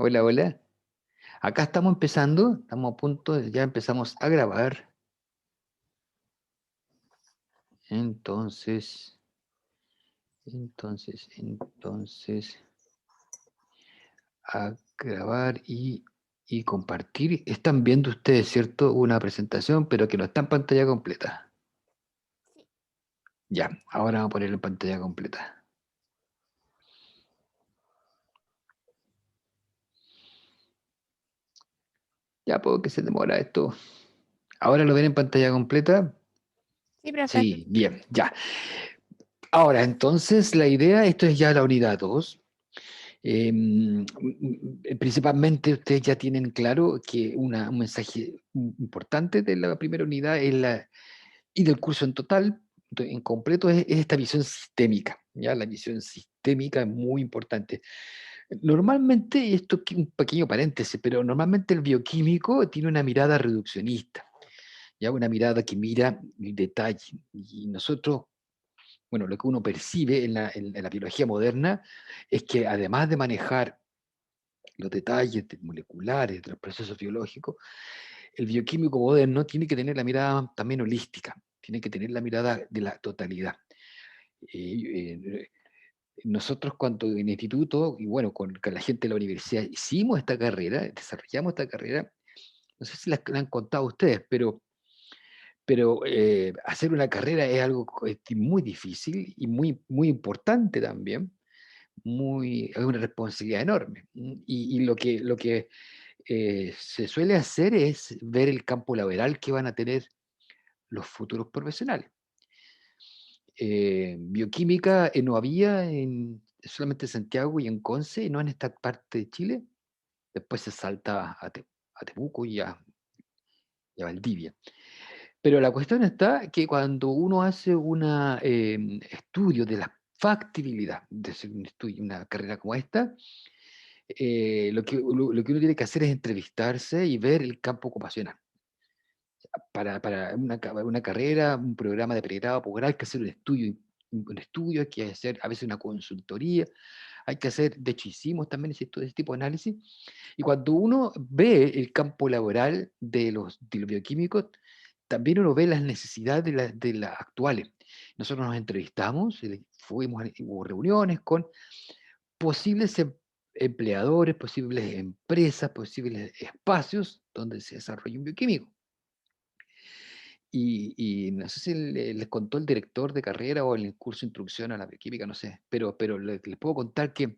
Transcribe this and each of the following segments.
Hola, hola. Acá estamos empezando, estamos a punto, ya empezamos a grabar. Entonces, entonces, a grabar y compartir. Están viendo ustedes, ¿cierto? Una presentación, pero que no está en pantalla completa. Ya, ahora vamos a ponerlo en pantalla completa. Ya, puedo que se demora esto. ¿Ahora lo ven en pantalla completa? Sí, profe. Sí, bien, ya. Ahora, entonces, la idea, esto es ya la unidad 2. Principalmente ustedes ya tienen claro que un mensaje importante de la primera unidad y del curso en total, en completo, es esta visión sistémica. ¿Ya? La visión sistémica es muy importante. Normalmente, y esto es un pequeño paréntesis, pero normalmente el bioquímico tiene una mirada reduccionista, ¿ya? Una mirada que mira el detalle. Y nosotros, bueno, lo que uno percibe en la biología moderna es que además de manejar los detalles moleculares de los procesos biológicos, el bioquímico moderno tiene que tener la mirada también holística, tiene que tener la mirada de la totalidad. Eh, eh, Nosotros cuando en el instituto, y bueno, con la gente de la universidad, hicimos esta carrera, desarrollamos esta carrera, no sé si la han contado ustedes, pero hacer una carrera es algo muy difícil y muy, muy importante también, es una responsabilidad enorme. Y lo que se suele hacer es ver el campo laboral que van a tener los futuros profesionales. Bioquímica no había solamente en Santiago y en Conce, no en esta parte de Chile. Después se salta a Temuco y a Valdivia. Pero la cuestión está que cuando uno hace un estudio de la factibilidad de hacer un estudio, una carrera como esta, lo que uno tiene que hacer es entrevistarse y ver el campo ocupacional. Para una carrera, un programa de pregrado, posgrado, hay que hacer un estudio, hay que hacer a veces una consultoría, hay que hacer, de hecho hicimos también ese tipo de análisis, y cuando uno ve el campo laboral de los bioquímicos, también uno ve las necesidades de las actuales. Nosotros nos entrevistamos, hubo reuniones con posibles empleadores, posibles empresas, posibles espacios donde se desarrolla un bioquímico. Y no sé si les contó el director de carrera o el curso de introducción a la bioquímica, no sé, pero les puedo contar que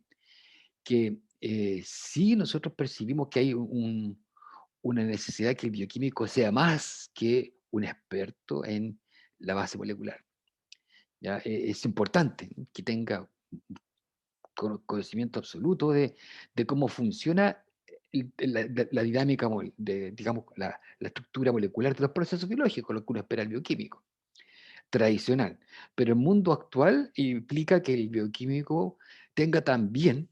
sí nosotros percibimos que hay una necesidad que el bioquímico sea más que un experto en la base molecular. ¿Ya? Es importante que tenga conocimiento absoluto de cómo funciona la dinámica, digamos, la estructura molecular de los procesos biológicos, lo que uno espera del bioquímico tradicional. Pero el mundo actual implica que el bioquímico tenga también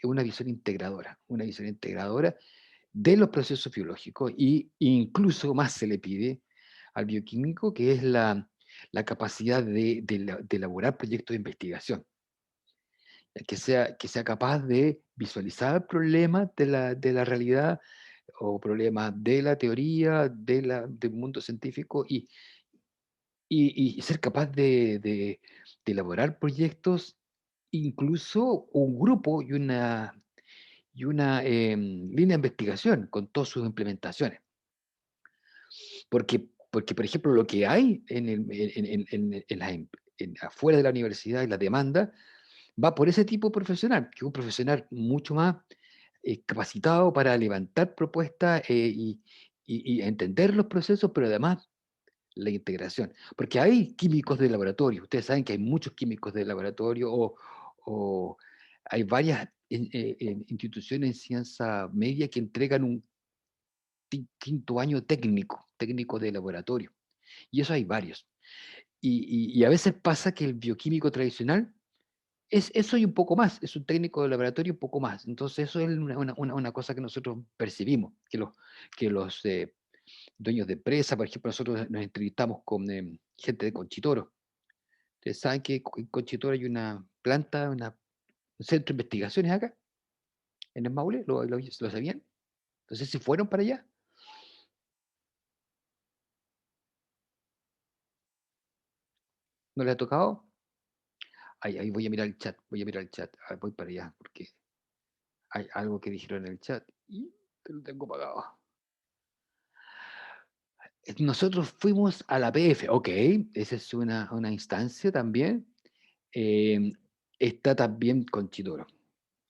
una visión integradora de los procesos biológicos y incluso más se le pide al bioquímico, que es la capacidad de elaborar proyectos de investigación, que sea capaz de visualizar problemas de la realidad o problemas de la teoría, del mundo científico y ser capaz de elaborar proyectos, incluso un grupo y una línea de investigación con todas sus implementaciones. Porque, por ejemplo, lo que hay afuera de la universidad y la demanda va por ese tipo de profesional, que es un profesional mucho más capacitado para levantar propuestas y entender los procesos, pero además la integración. Porque hay químicos de laboratorio, ustedes saben que hay muchos químicos de laboratorio o hay varias instituciones en ciencia media que entregan un quinto año técnico de laboratorio. Y eso hay varios. Y a veces pasa que el bioquímico tradicional es eso y un poco más, es un técnico de laboratorio un poco más. Entonces eso es una cosa que nosotros percibimos, que los dueños de empresa, por ejemplo, nosotros nos entrevistamos con gente de Conchitoro. Ustedes saben que en Conchitoro hay una planta, un centro de investigaciones acá. en el Maule, ¿lo sabían? Entonces, si fueron para allá, ¿no les ha tocado? Ahí voy a mirar el chat, voy a mirar el chat, voy para allá, porque hay algo que dijeron en el chat y te lo tengo pagado. Nosotros fuimos a la PF, ok, esa es una instancia también. Eh, Está también Conchitoro.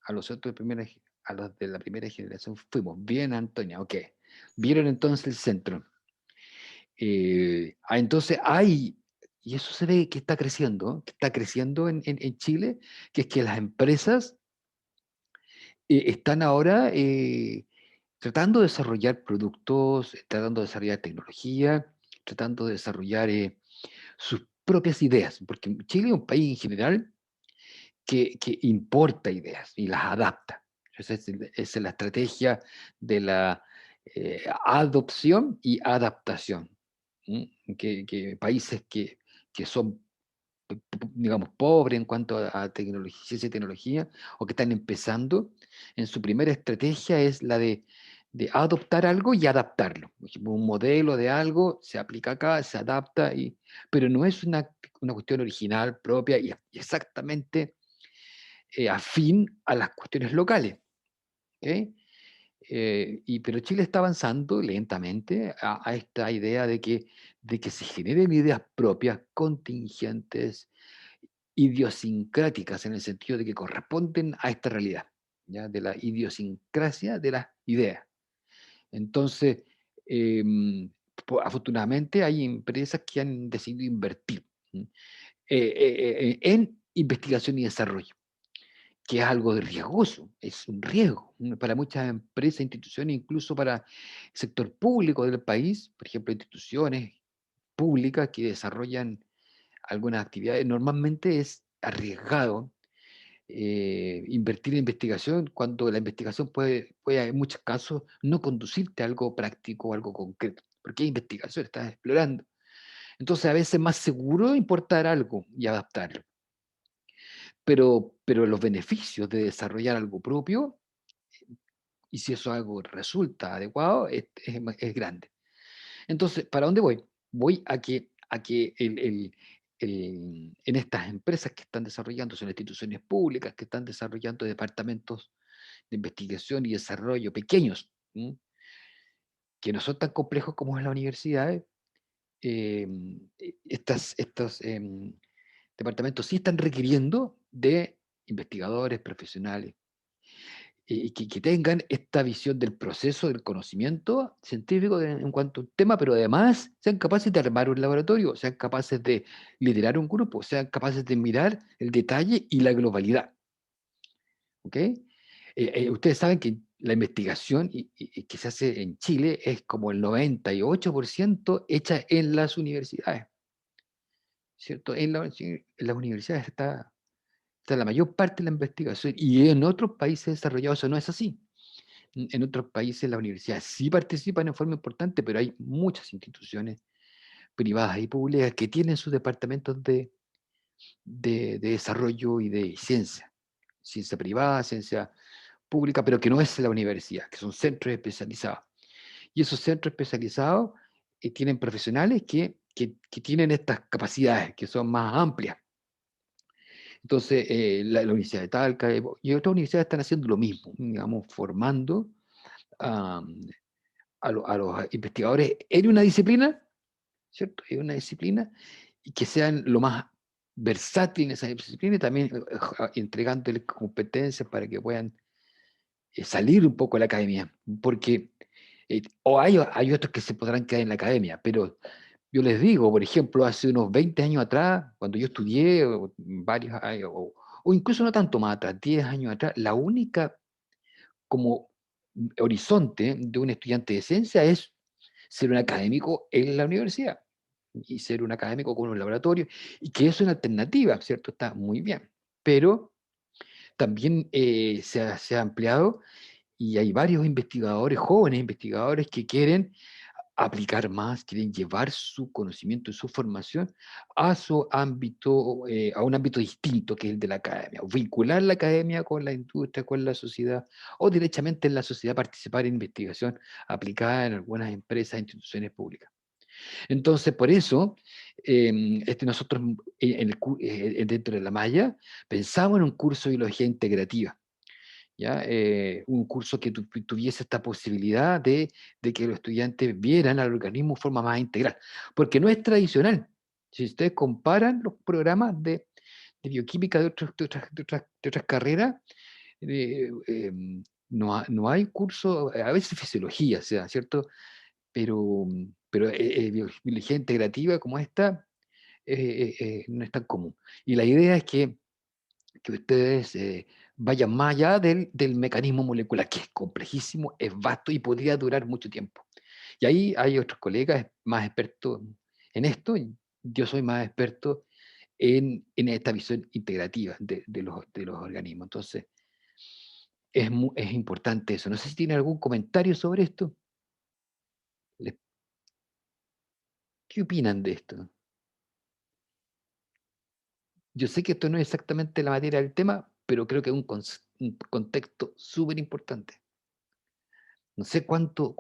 A los otros de a los de la primera generación fuimos. Bien, Antonia, ok. Vieron entonces el centro. Entonces hay, y eso se ve que está creciendo en Chile, que es que las empresas están ahora tratando de desarrollar productos, tratando de desarrollar tecnología, tratando de desarrollar sus propias ideas, porque Chile es un país en general que importa ideas y las adapta. Esa es la estrategia de la adopción y adaptación. Que países que son, digamos, pobres en cuanto a tecnología, ciencia y tecnología, o que están empezando, en su primera estrategia es la de adoptar algo y adaptarlo. Por ejemplo, un modelo de algo se aplica acá, se adapta, pero no es una cuestión original, propia y exactamente afín a las cuestiones locales. ¿Ok? Pero Chile está avanzando lentamente a esta idea de que se generen ideas propias, contingentes, idiosincráticas, en el sentido de que corresponden a esta realidad, ¿ya? De la idiosincrasia de las ideas. Entonces, afortunadamente hay empresas que han decidido invertir en investigación y desarrollo, que es algo riesgoso, es un riesgo para muchas empresas, instituciones, incluso para el sector público del país, por ejemplo, instituciones públicas que desarrollan algunas actividades. Normalmente es arriesgado invertir en investigación cuando la investigación puede en muchos casos no conducirte a algo práctico o algo concreto, porque hay investigación, estás explorando. Entonces a veces es más seguro importar algo y adaptarlo. Pero los beneficios de desarrollar algo propio, y si eso algo resulta adecuado, es grande. Entonces, ¿para dónde voy? Voy a que en estas empresas que están desarrollando, son instituciones públicas que están desarrollando departamentos de investigación y desarrollo pequeños, ¿m? Que no son tan complejos como en las universidades. eh, estos departamentos sí están requiriendo de investigadores profesionales y que tengan esta visión del proceso del conocimiento científico en cuanto a un tema, pero además sean capaces de armar un laboratorio, sean capaces de liderar un grupo, sean capaces de mirar el detalle y la globalidad. ¿Ok? Ustedes saben que la investigación y que se hace en Chile es como el 98% hecha en las universidades, ¿cierto? En las universidades está la mayor parte de la investigación, y en otros países desarrollados eso no es así. En otros países las universidades sí participan en forma importante, pero hay muchas instituciones privadas y públicas que tienen sus departamentos de desarrollo y de ciencia. Ciencia privada, ciencia pública, pero que no es la universidad, que son centros especializados. Y esos centros especializados tienen profesionales que tienen estas capacidades, que son más amplias. Entonces, la Universidad de Talca y otras universidades están haciendo lo mismo, digamos, formando a, a los investigadores en una disciplina, ¿cierto? En una disciplina, y que sean lo más versátiles en esa disciplina, y también entregándoles competencias para que puedan salir un poco de la academia, porque o hay otros que se podrán quedar en la academia, pero yo les digo, por ejemplo, hace unos 20 años atrás, cuando yo estudié, o varios años, o incluso no tanto más atrás, 10 años atrás, la única como horizonte de un estudiante de ciencia es ser un académico en la universidad y ser un académico con un laboratorio, y que es una alternativa, ¿cierto? Está muy bien, pero también se ha ampliado y hay varios investigadores, jóvenes investigadores, que quieren aplicar más, quieren llevar su conocimiento y su formación a su ámbito, a un ámbito distinto que es el de la academia, o vincular la academia con la industria, con la sociedad, o directamente en la sociedad participar en investigación aplicada en algunas empresas e instituciones públicas. Entonces, por eso, nosotros dentro de la malla pensamos en un curso de biología integrativa, ¿ya? Un curso que tuviese esta posibilidad de que los estudiantes vieran al organismo de forma más integral, porque no es tradicional. Si ustedes comparan los programas de bioquímica de otras carreras, no hay curso, a veces fisiología, o sea, ¿cierto? Pero biología integrativa como esta no es tan común. Y la idea es que ustedes vayan más allá del mecanismo molecular, que es complejísimo, es vasto y podría durar mucho tiempo. Y ahí hay otros colegas más expertos en esto, y yo soy más experto en esta visión integrativa de los organismos. Entonces, es importante eso. No sé si tiene algún comentario sobre esto. ¿Qué opinan de esto? Yo sé que esto no es exactamente la materia del tema, pero creo que es un contexto súper importante. No sé cuánto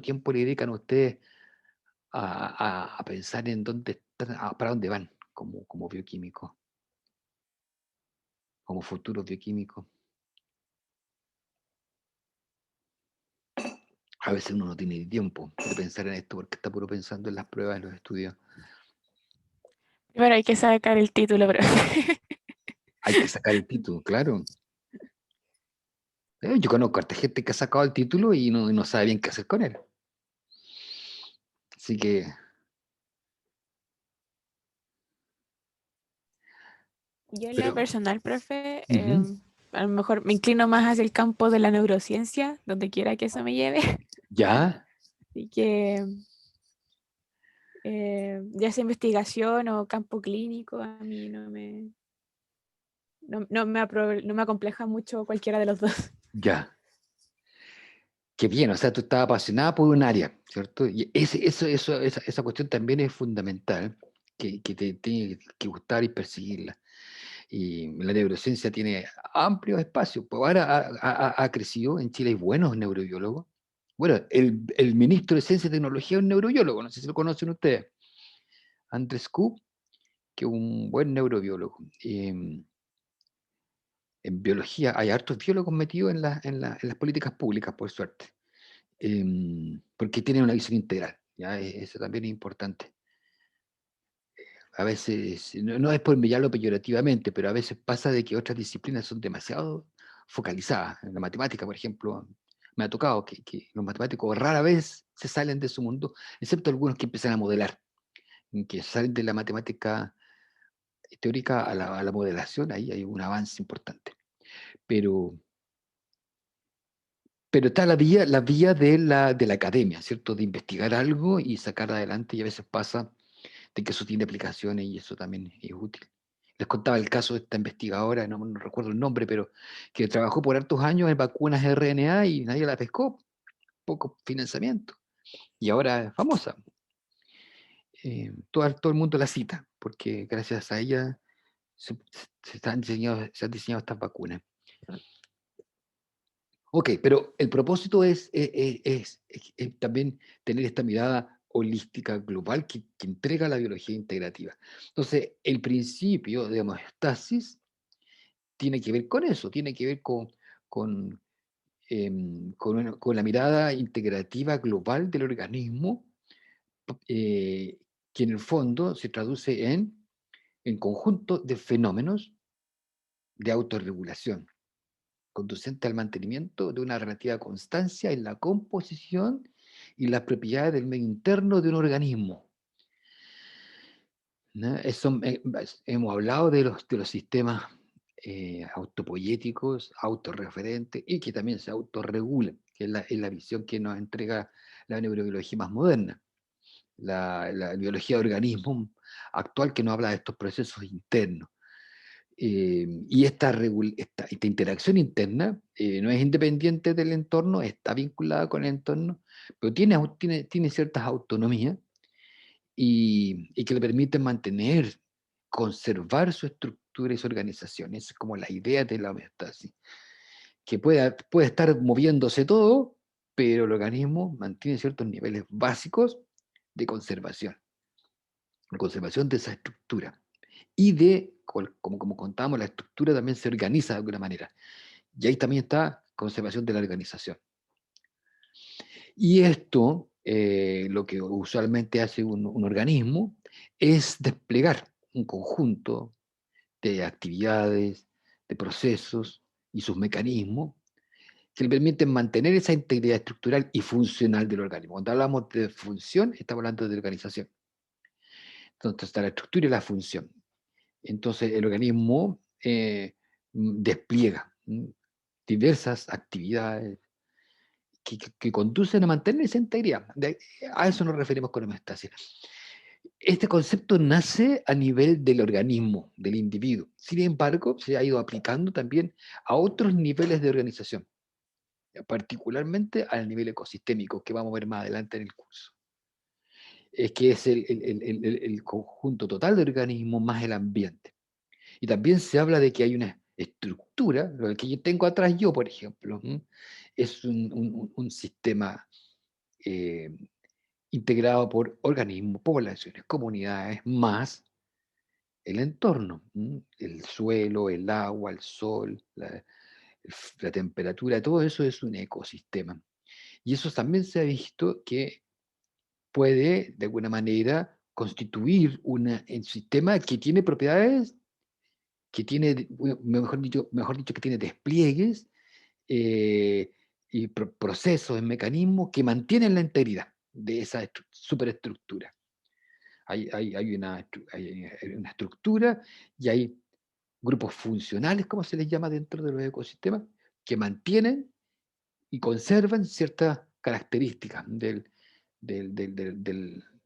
tiempo le dedican ustedes a pensar en dónde están, para dónde van como bioquímicos, como futuros bioquímicos. A veces uno no tiene tiempo de pensar en esto porque está puro pensando en las pruebas, en los estudios. Primero hay que sacar el título, pero Hay que sacar el título, claro. Yo conozco a esta gente que ha sacado el título y no sabe bien qué hacer con él. Así que, yo en lo pero, personal, profe, ujú, a lo mejor me inclino más hacia el campo de la neurociencia, donde quiera que eso me lleve. ya, Así que ya sea investigación o campo clínico, a mí no me acompleja mucho cualquiera de los dos. ya. Qué bien, o sea, tú estás apasionada por un área, ¿cierto? Y esa cuestión también es fundamental, que te tiene que gustar y perseguirla. Y la neurociencia tiene amplios espacios. Pues ahora ha crecido, en Chile hay buenos neurobiólogos. Bueno, el ministro de Ciencia y Tecnología es un neurobiólogo, no sé si lo conocen ustedes, Andrés Kuhn, que es un buen neurobiólogo. En biología hay hartos biólogos metidos en las políticas públicas, por suerte. Porque tienen una visión integral, ¿ya? Eso también es importante. A veces, no es por mirarlo peyorativamente, pero a veces pasa de que otras disciplinas son demasiado focalizadas. En la matemática, por ejemplo, me ha tocado que los matemáticos rara vez se salen de su mundo, excepto algunos que empiezan a modelar, que salen de la matemática teórica a la modelación, ahí hay un avance importante. Pero, pero está la vía de la academia, ¿cierto? De investigar algo y sacar adelante, y a veces pasa de que eso tiene aplicaciones y eso también es útil. Les contaba el caso de esta investigadora, no recuerdo el nombre, pero que trabajó por hartos años en vacunas RNA y nadie la pescó, poco financiamiento, y ahora es famosa. Todo el mundo la cita, porque gracias a ella se han diseñado estas vacunas. Ok, pero el propósito es también tener esta mirada holística global que entrega la biología integrativa. Entonces, el principio de homeostasis tiene que ver con eso, tiene que ver con, con la mirada integrativa global del organismo, eh, que en el fondo se traduce en conjunto de fenómenos de autorregulación conducente al mantenimiento de una relativa constancia en la composición y las propiedades del medio interno de un organismo, ¿no? Hemos hablado de los sistemas autopoyéticos, autorreferentes y que también se autorregulan, que es la visión que nos entrega la neurobiología más moderna, la biología de organismos actual, que nos habla de estos procesos internos. Y esta interacción interna no es independiente del entorno, está vinculada con el entorno, pero tiene ciertas autonomías y que le permiten mantener, conservar su estructura y su organización. Esa es como la idea de la homeostasis, que puede estar moviéndose todo, pero el organismo mantiene ciertos niveles básicos de conservación, la conservación de esa estructura. Y como contábamos, la estructura también se organiza de alguna manera. Y ahí también está conservación de la organización. Y esto, lo que usualmente hace un organismo, es desplegar un conjunto de actividades, de procesos y sus mecanismos que le permiten mantener esa integridad estructural y funcional del organismo. Cuando hablamos de función, estamos hablando de organización. Entonces está la estructura y la función. Entonces el organismo despliega diversas actividades que conducen a mantener esa integridad. A eso nos referimos con homeostasis. Este concepto nace a nivel del organismo, del individuo. Sin embargo, se ha ido aplicando también a otros niveles de organización, particularmente al nivel ecosistémico, que vamos a ver más adelante en el curso. Es que es el conjunto total de organismos más el ambiente. Y también se habla de que hay una estructura, lo que yo tengo atrás yo, por ejemplo, es un sistema eh, integrado por organismos, poblaciones, comunidades, más el entorno, el suelo, el agua, el sol, la temperatura, todo eso es un ecosistema. Y eso también se ha visto que puede, de alguna manera, constituir un sistema que tiene propiedades, que tiene, mejor dicho, que tiene despliegues y procesos, mecanismos que mantienen la integridad de esa superestructura. Hay una estructura y hay grupos funcionales, como se les llama dentro de los ecosistemas, que mantienen y conservan ciertas características de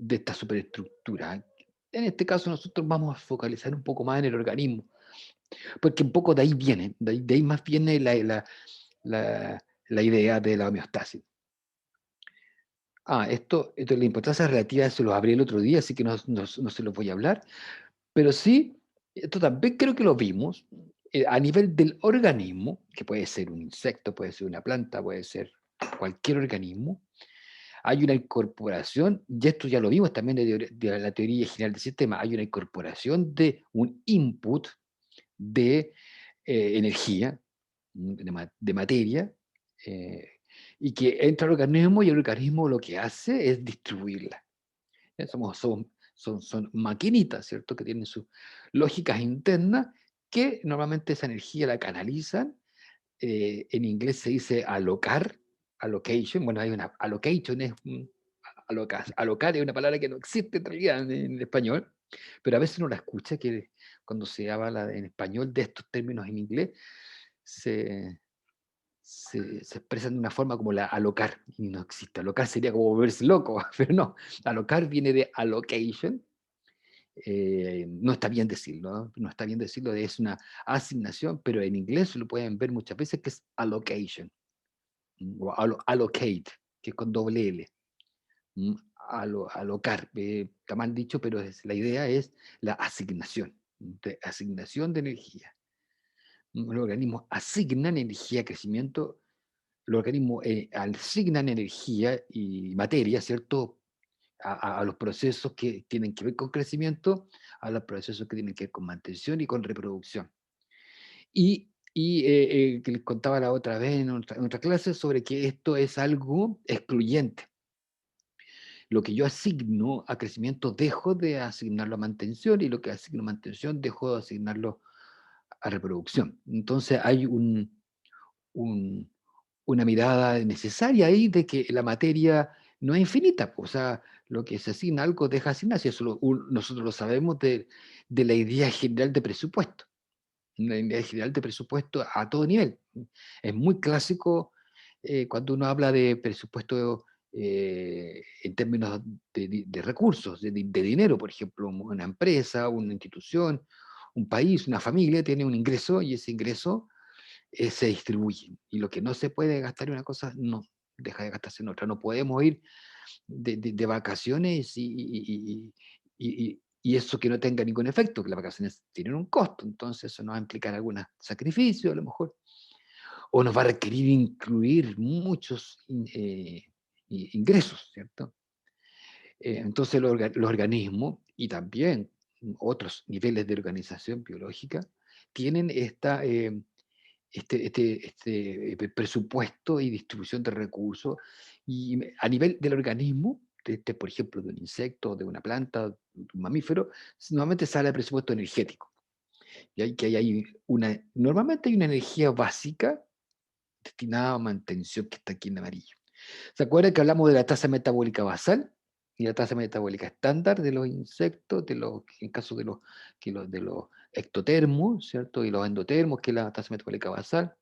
esta superestructura. En este caso nosotros vamos a focalizar un poco más en el organismo, porque un poco de ahí viene, de ahí más viene la idea de la homeostasis. Esto de la importancia relativa se los abrí el otro día, así que no se los voy a hablar, pero sí, esto también creo que lo vimos a nivel del organismo, que puede ser un insecto, puede ser una planta, puede ser cualquier organismo. Hay una incorporación, y esto ya lo vimos también de la teoría general del sistema, hay una incorporación de un input de energía, de materia, eh, y que entra al organismo y el organismo lo que hace es distribuirla. Son maquinitas, ¿cierto? Que tienen sus lógicas internas que normalmente esa energía la canalizan. En inglés se dice alocar, allocation. Bueno, hay una allocation, alocar es una palabra que no existe en realidad en español, pero a veces uno la escucha que cuando se habla en español de estos términos en inglés, se, se expresan de una forma como la alocar, y no existe. Alocar sería como volverse loco, pero no. Alocar viene de allocation. No está bien decirlo, ¿no? Está bien decirlo, es una asignación, pero en inglés lo pueden ver muchas veces que es allocation, o allocate, que es con doble L. Alocar, está mal dicho, pero la idea es la asignación, asignación de energía. Los organismos asignan energía, crecimiento, los organismos asignan energía y materia, ¿cierto? A los procesos que tienen que ver con crecimiento, a los procesos que tienen que ver con mantención y con reproducción. Que les contaba la otra vez en otra clase sobre que esto es algo excluyente. Lo que yo asigno a crecimiento dejo de asignarlo a mantención y lo que asigno a mantención dejo de asignarlo a reproducción. Entonces hay un, una mirada necesaria ahí de que la materia no es infinita, o sea, lo que se asigna algo deja de asignarse, eso nosotros lo sabemos de la idea general de presupuesto, la idea general de presupuesto a todo nivel. Es muy clásico cuando uno habla de presupuesto en términos de recursos, de dinero, por ejemplo, una empresa, una institución, un país, una familia tiene un ingreso y ese ingreso se distribuye. Y lo que no se puede gastar en una cosa, no deja de gastarse en otra. No podemos ir de vacaciones y eso que no tenga ningún efecto, que las vacaciones tienen un costo, entonces eso nos va a implicar algún sacrificio a lo mejor, o nos va a requerir incluir muchos ingresos, ¿cierto? Entonces los organismos y también otros niveles de organización biológica tienen este presupuesto y distribución de recursos y a nivel del organismo, por ejemplo, de un insecto, de una planta, de un mamífero, normalmente sale el presupuesto energético. Y normalmente hay una energía básica destinada a mantención que está aquí en amarillo. ¿Se acuerdan que hablamos de la tasa metabólica basal y la tasa metabólica estándar de los insectos, en caso de los ectotermos, ¿cierto? Y los endotermos, que es la tasa metabólica basal.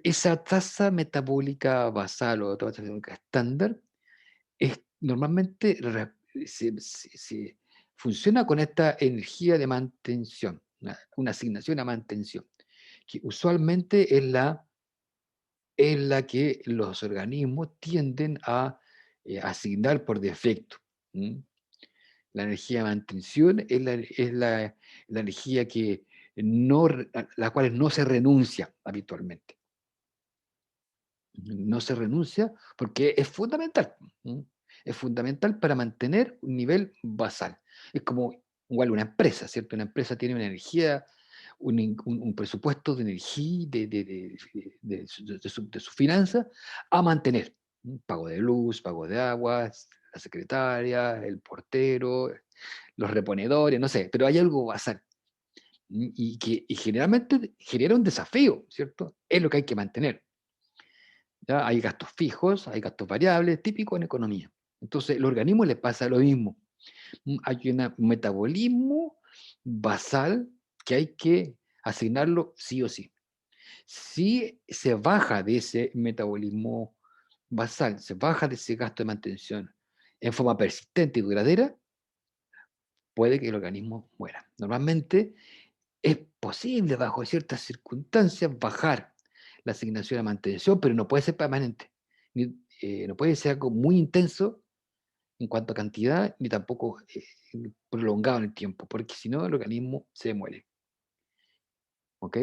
Esa tasa metabólica basal o tasa metabólica estándar normalmente funciona con esta energía de mantención, una asignación a mantención, que usualmente es la que los organismos tienden a asignar por defecto. ¿Mm? La energía de mantención es la energía a la cual no se renuncia habitualmente. No se renuncia porque es fundamental. ¿Mm? Es fundamental para mantener un nivel basal. Es como igual una empresa, ¿cierto? Una empresa tiene una energía, un presupuesto de energía, de su finanza a mantener. ¿Mm? Pago de luz, pago de aguas, la secretaria, el portero, los reponedores, no sé, pero hay algo basal. Y generalmente genera un desafío, ¿cierto? Es lo que hay que mantener. ¿Ya? Hay gastos fijos, hay gastos variables, típicos en economía. Entonces, al organismo le pasa lo mismo. Hay un metabolismo basal que hay que asignarlo sí o sí. Si se baja de ese metabolismo basal, se baja de ese gasto de mantención en forma persistente y duradera, puede que el organismo muera. Normalmente es posible, bajo ciertas circunstancias, bajar la asignación a mantención, pero no puede ser permanente. No puede ser algo muy intenso en cuanto a cantidad, ni tampoco prolongado en el tiempo, porque si no, el organismo se muere. ¿Ok?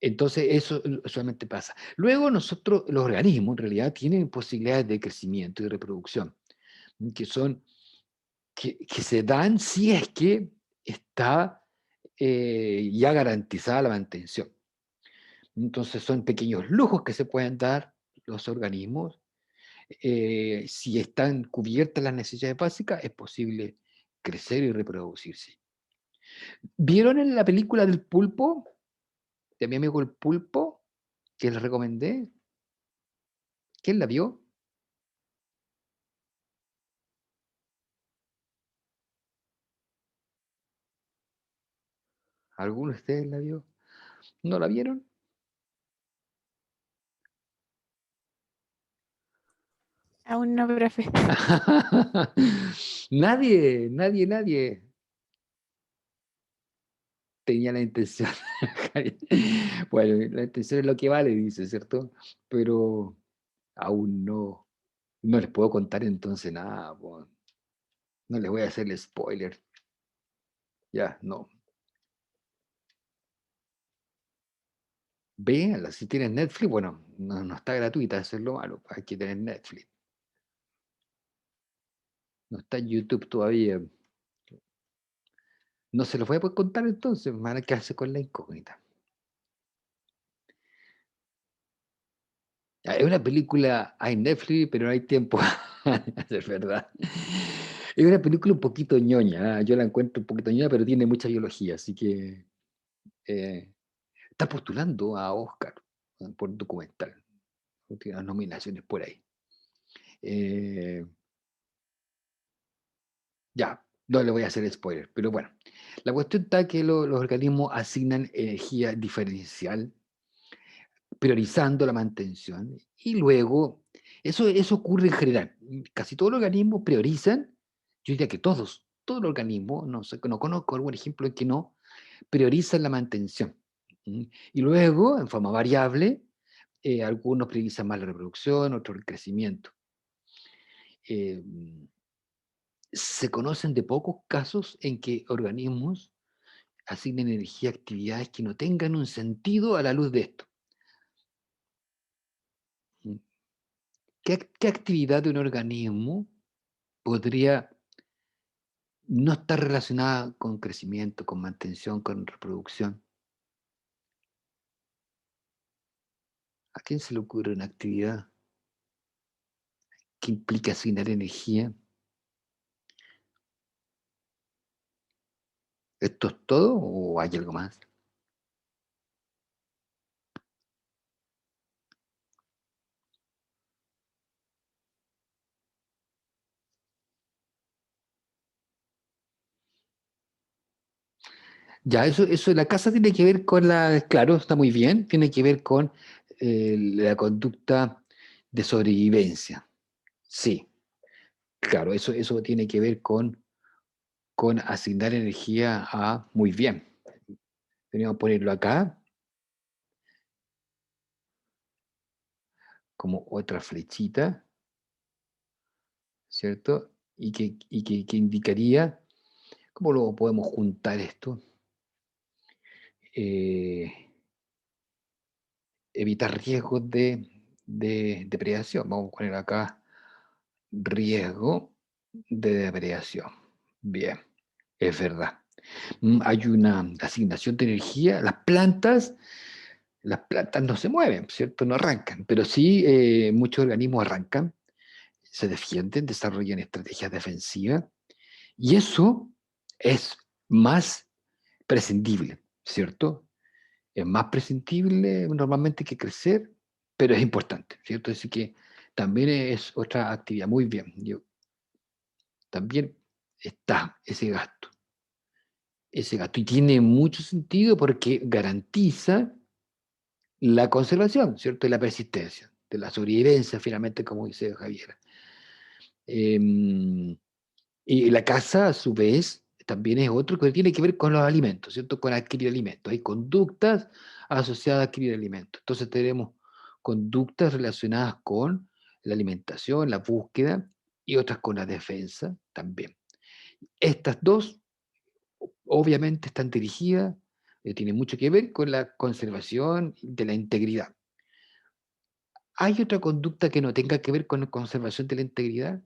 Entonces, eso usualmente pasa. Luego, los organismos, en realidad, tienen posibilidades de crecimiento y reproducción, que son que se dan si es que está ya garantizada la mantención. Entonces son pequeños lujos que se pueden dar los organismos. Si están cubiertas las necesidades básicas, es posible crecer y reproducirse. ¿Vieron en la película del pulpo? De mi amigo el pulpo, que les recomendé. ¿Quién la vio? ¿Alguno de ustedes la vio? ¿No la vieron? Aún no, profe. Nadie tenía la intención. Bueno, la intención es lo que vale, dice, ¿cierto? Pero aún no les puedo contar entonces nada, po. No les voy a hacer el spoiler. Ya, no. Véanla, si tienes Netflix, bueno, no está gratuita, eso es lo malo, hay que tener Netflix. No está en YouTube todavía. No se los voy a poder contar entonces, van a quedarse con la incógnita. Es una película, hay Netflix, pero no hay tiempo. Es verdad. Es una película un poquito ñoña, yo la encuentro un poquito ñoña, pero tiene mucha biología, así que eh, está postulando a Oscar por documental. Tiene unas nominaciones por ahí. Eh, ya, no le voy a hacer spoiler, pero bueno. La cuestión está que los organismos asignan energía diferencial, priorizando la mantención, y luego, eso ocurre en general. Casi todos los organismos priorizan, yo diría que todos, todos los organismos, no sé, no conozco algún ejemplo en que no, priorizan la mantención. Y luego, en forma variable, algunos priorizan más la reproducción, otros el crecimiento. Eh, Se conocen de pocos casos en que organismos asignen energía a actividades que no tengan un sentido a la luz de esto. ¿Qué actividad de un organismo podría no estar relacionada con crecimiento, con mantención, con reproducción? ¿A quién se le ocurre una actividad que implica asignar energía? ¿Esto es todo o hay algo más? Ya, eso de la casa tiene que ver con claro, está muy bien, tiene que ver con la conducta de sobrevivencia. Sí, claro, eso tiene que ver con asignar energía a, muy bien. Tenemos que ponerlo acá como otra flechita, ¿cierto? Que indicaría, ¿cómo lo podemos juntar esto? Eh, Evitar riesgos de depredación. Vamos a poner acá riesgo de depredación. Bien, es verdad. Hay una asignación de energía. Las plantas no se mueven, ¿cierto? No arrancan, pero sí muchos organismos arrancan, se defienden, desarrollan estrategias defensivas y eso es más prescindible, ¿cierto? Es más prescindible normalmente que crecer, pero es importante, ¿cierto? Así que también es otra actividad. Muy bien, también está ese gasto, y tiene mucho sentido porque garantiza la conservación, ¿cierto? Y la persistencia, de la sobrevivencia, finalmente, como dice Javier. Em, y la casa, a su vez, también es otro que tiene que ver con los alimentos, ¿cierto? Con adquirir alimentos. Hay conductas asociadas a adquirir alimentos. Entonces tenemos conductas relacionadas con la alimentación, la búsqueda, y otras con la defensa también. Estas dos, obviamente, están dirigidas, tienen mucho que ver con la conservación de la integridad. ¿Hay otra conducta que no tenga que ver con la conservación de la integridad?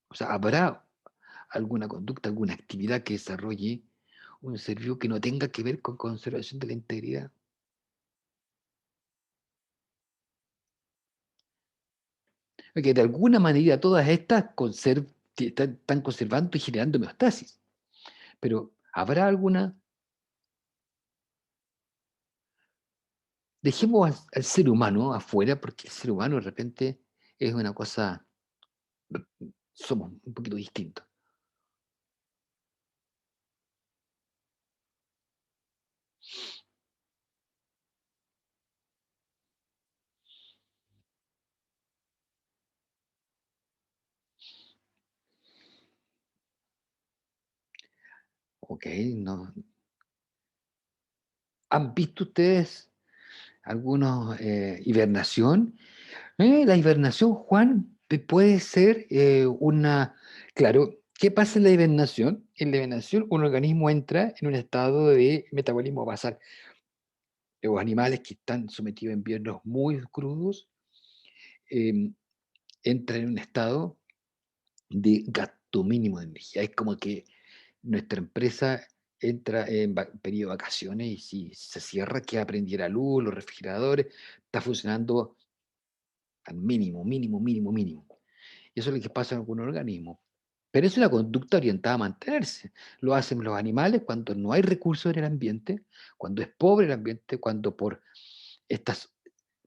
O sea, ¿habrá alguna conducta, alguna actividad que desarrolle un ser vivo que no tenga que ver con conservación de la integridad? Porque de alguna manera todas estas están conservando y generando homeostasis. Pero ¿habrá alguna? Dejemos al ser humano afuera, porque el ser humano de repente es una cosa, somos un poquito distintos. ¿Ok? No. ¿Han visto ustedes algunos hibernación? La hibernación, Juan, puede ser Claro, ¿qué pasa en la hibernación? En la hibernación, un organismo entra en un estado de metabolismo basal. Los animales que están sometidos a inviernos muy crudos eh, entran en un estado de gasto mínimo de energía. Es como que nuestra empresa entra en periodo de vacaciones y si se cierra, queda prendida la luz, los refrigeradores, está funcionando al mínimo, mínimo, mínimo, mínimo. Y eso es lo que pasa en algunos organismos. Pero es una conducta orientada a mantenerse. Lo hacen los animales cuando no hay recursos en el ambiente, cuando es pobre el ambiente, cuando por estas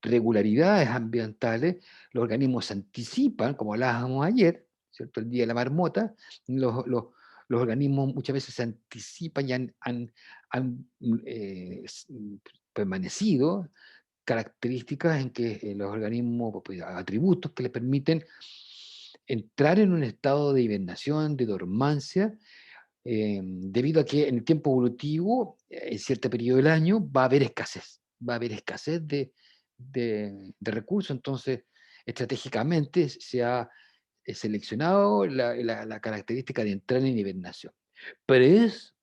regularidades ambientales los organismos se anticipan, como hablábamos ayer, ¿cierto? El día de la marmota, los organismos muchas veces se anticipan y han permanecido características en que los organismos, pues, atributos que le permiten entrar en un estado de hibernación, de dormancia, debido a que en el tiempo evolutivo, en cierto periodo del año, va a haber escasez de recursos. Entonces, estratégicamente se ha seleccionado la característica de entrar en hibernación. Pero es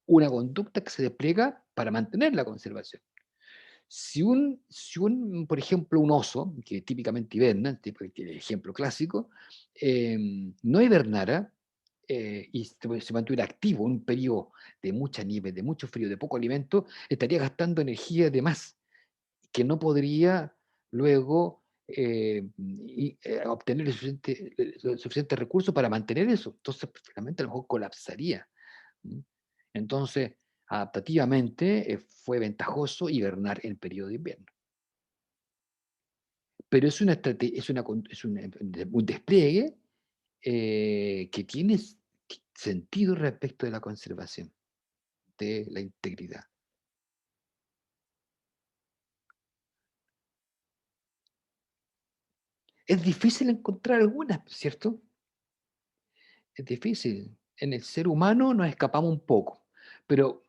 una conducta que se despliega para mantener la conservación. Por ejemplo, un oso, que típicamente hiberna, tipo el ejemplo clásico, no hibernara y se mantuviera activo en un periodo de mucha nieve, de mucho frío, de poco alimento, estaría gastando energía de más, que no podría luego obtener el suficiente recurso para mantener eso. Entonces, finalmente a lo mejor colapsaría. ¿Mm? Entonces, adaptativamente, fue ventajoso hibernar en el periodo de invierno. Pero es una un despliegue que tiene sentido respecto de la conservación de la integridad. Es difícil encontrar algunas, ¿cierto? Es difícil. En el ser humano nos escapamos un poco, pero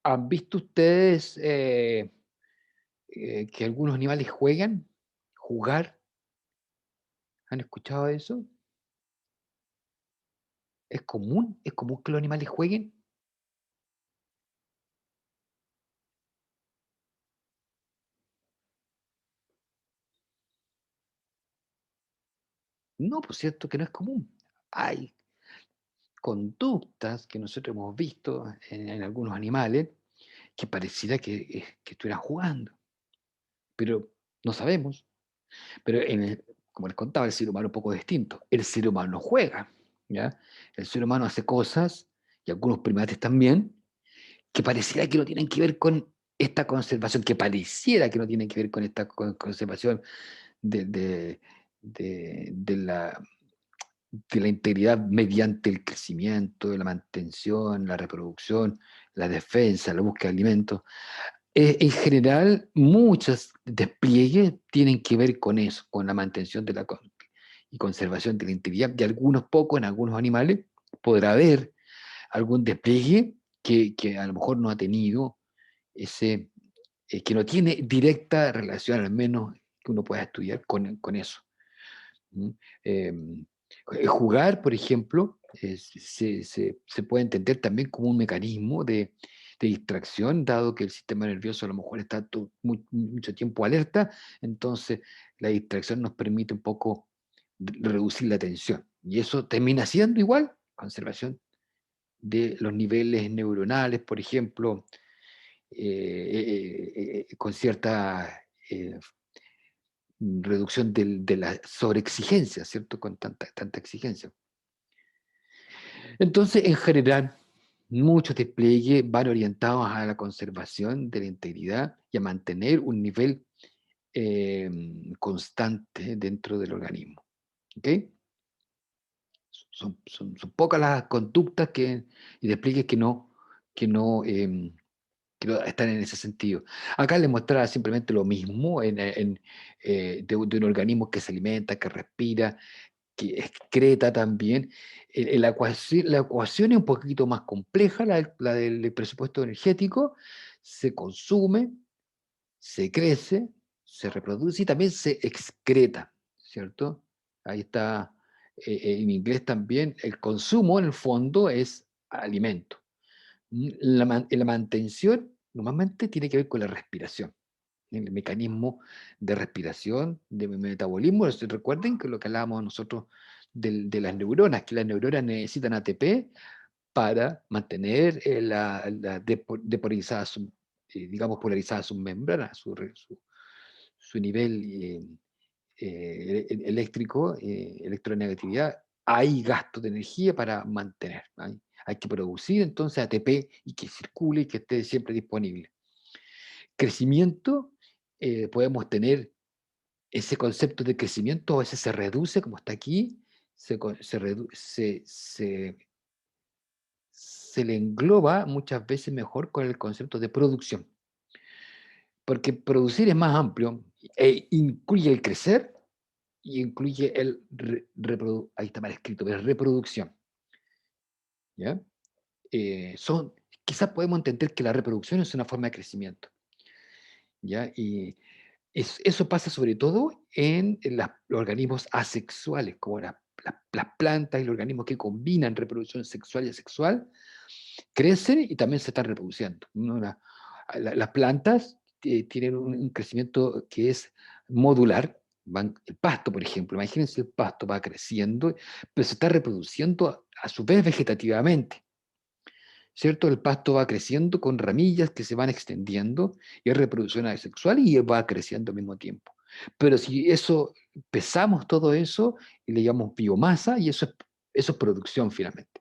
¿han visto ustedes que algunos animales juegan? ¿Jugar? ¿Han escuchado eso? es común que los animales jueguen. No, pues cierto que no es común. Hay conductas que nosotros hemos visto en algunos animales que pareciera que estuvieran jugando, pero no sabemos. Pero como les contaba, el ser humano es un poco distinto. El ser humano no juega, ¿ya? El ser humano hace cosas, y algunos primates también, que pareciera que no tienen que ver con esta conservación, que pareciera que no tienen que ver con esta conservación de, de- de la integridad mediante el crecimiento, la mantención, la reproducción, la defensa, la búsqueda de alimentos. En general, muchos despliegues tienen que ver con eso, con la mantención y conservación de la integridad de algunos pocos, en algunos animales, podrá haber algún despliegue que a lo mejor no ha tenido ese, que no tiene directa relación, al menos que uno pueda estudiar con eso. ¿Mm? Eh, Jugar, por ejemplo, se puede entender también como un mecanismo de distracción, dado que el sistema nervioso a lo mejor está mucho tiempo alerta, entonces la distracción nos permite un poco reducir la tensión. Y eso termina siendo igual conservación de los niveles neuronales, por ejemplo, con cierta reducción de la sobreexigencia, ¿cierto? Con tanta exigencia. Entonces, en general, muchos despliegues van orientados a la conservación de la integridad y a mantener un nivel constante dentro del organismo. ¿Ok? Son pocas las conductas y despliegues que no están en ese sentido. Acá les mostraba simplemente lo mismo de un organismo que se alimenta, que respira, que excreta también. La ecuación es un poquito más compleja, la del presupuesto energético. Se consume, se crece, se reproduce y también se excreta, ¿cierto? Ahí está, en inglés también, el consumo en el fondo es alimento. La mantención normalmente tiene que ver con la respiración, el mecanismo de respiración, de metabolismo. Recuerden que lo que hablábamos nosotros de las neuronas, que las neuronas necesitan ATP para mantener depolarizada digamos, polarizada sus membranas, su nivel eléctrico, electronegatividad. Hay gasto de energía para mantener. Hay que producir entonces ATP y que circule y que esté siempre disponible. Crecimiento, podemos tener ese concepto de crecimiento, a veces se reduce, como está aquí, se le engloba muchas veces mejor con el concepto de producción. porque producir es más amplio e incluye el crecer y incluye el ahí está mal escrito, pero es reproducción, ¿ya? Son, quizás podemos entender que la reproducción es una forma de crecimiento, ¿ya? Y eso pasa sobre todo en los organismos asexuales, como las plantas y los organismos que combinan reproducción sexual y asexual, crecen y también se están reproduciendo, ¿no? Las plantas tienen un crecimiento que es modular. El pasto, por ejemplo, imagínense el pasto va creciendo, pero se está reproduciendo a su vez vegetativamente. ¿Cierto? El pasto va creciendo con ramillas que se van extendiendo y es reproducción asexual y va creciendo al mismo tiempo. Pero si eso, pesamos todo eso y le llamamos biomasa y eso es producción finalmente.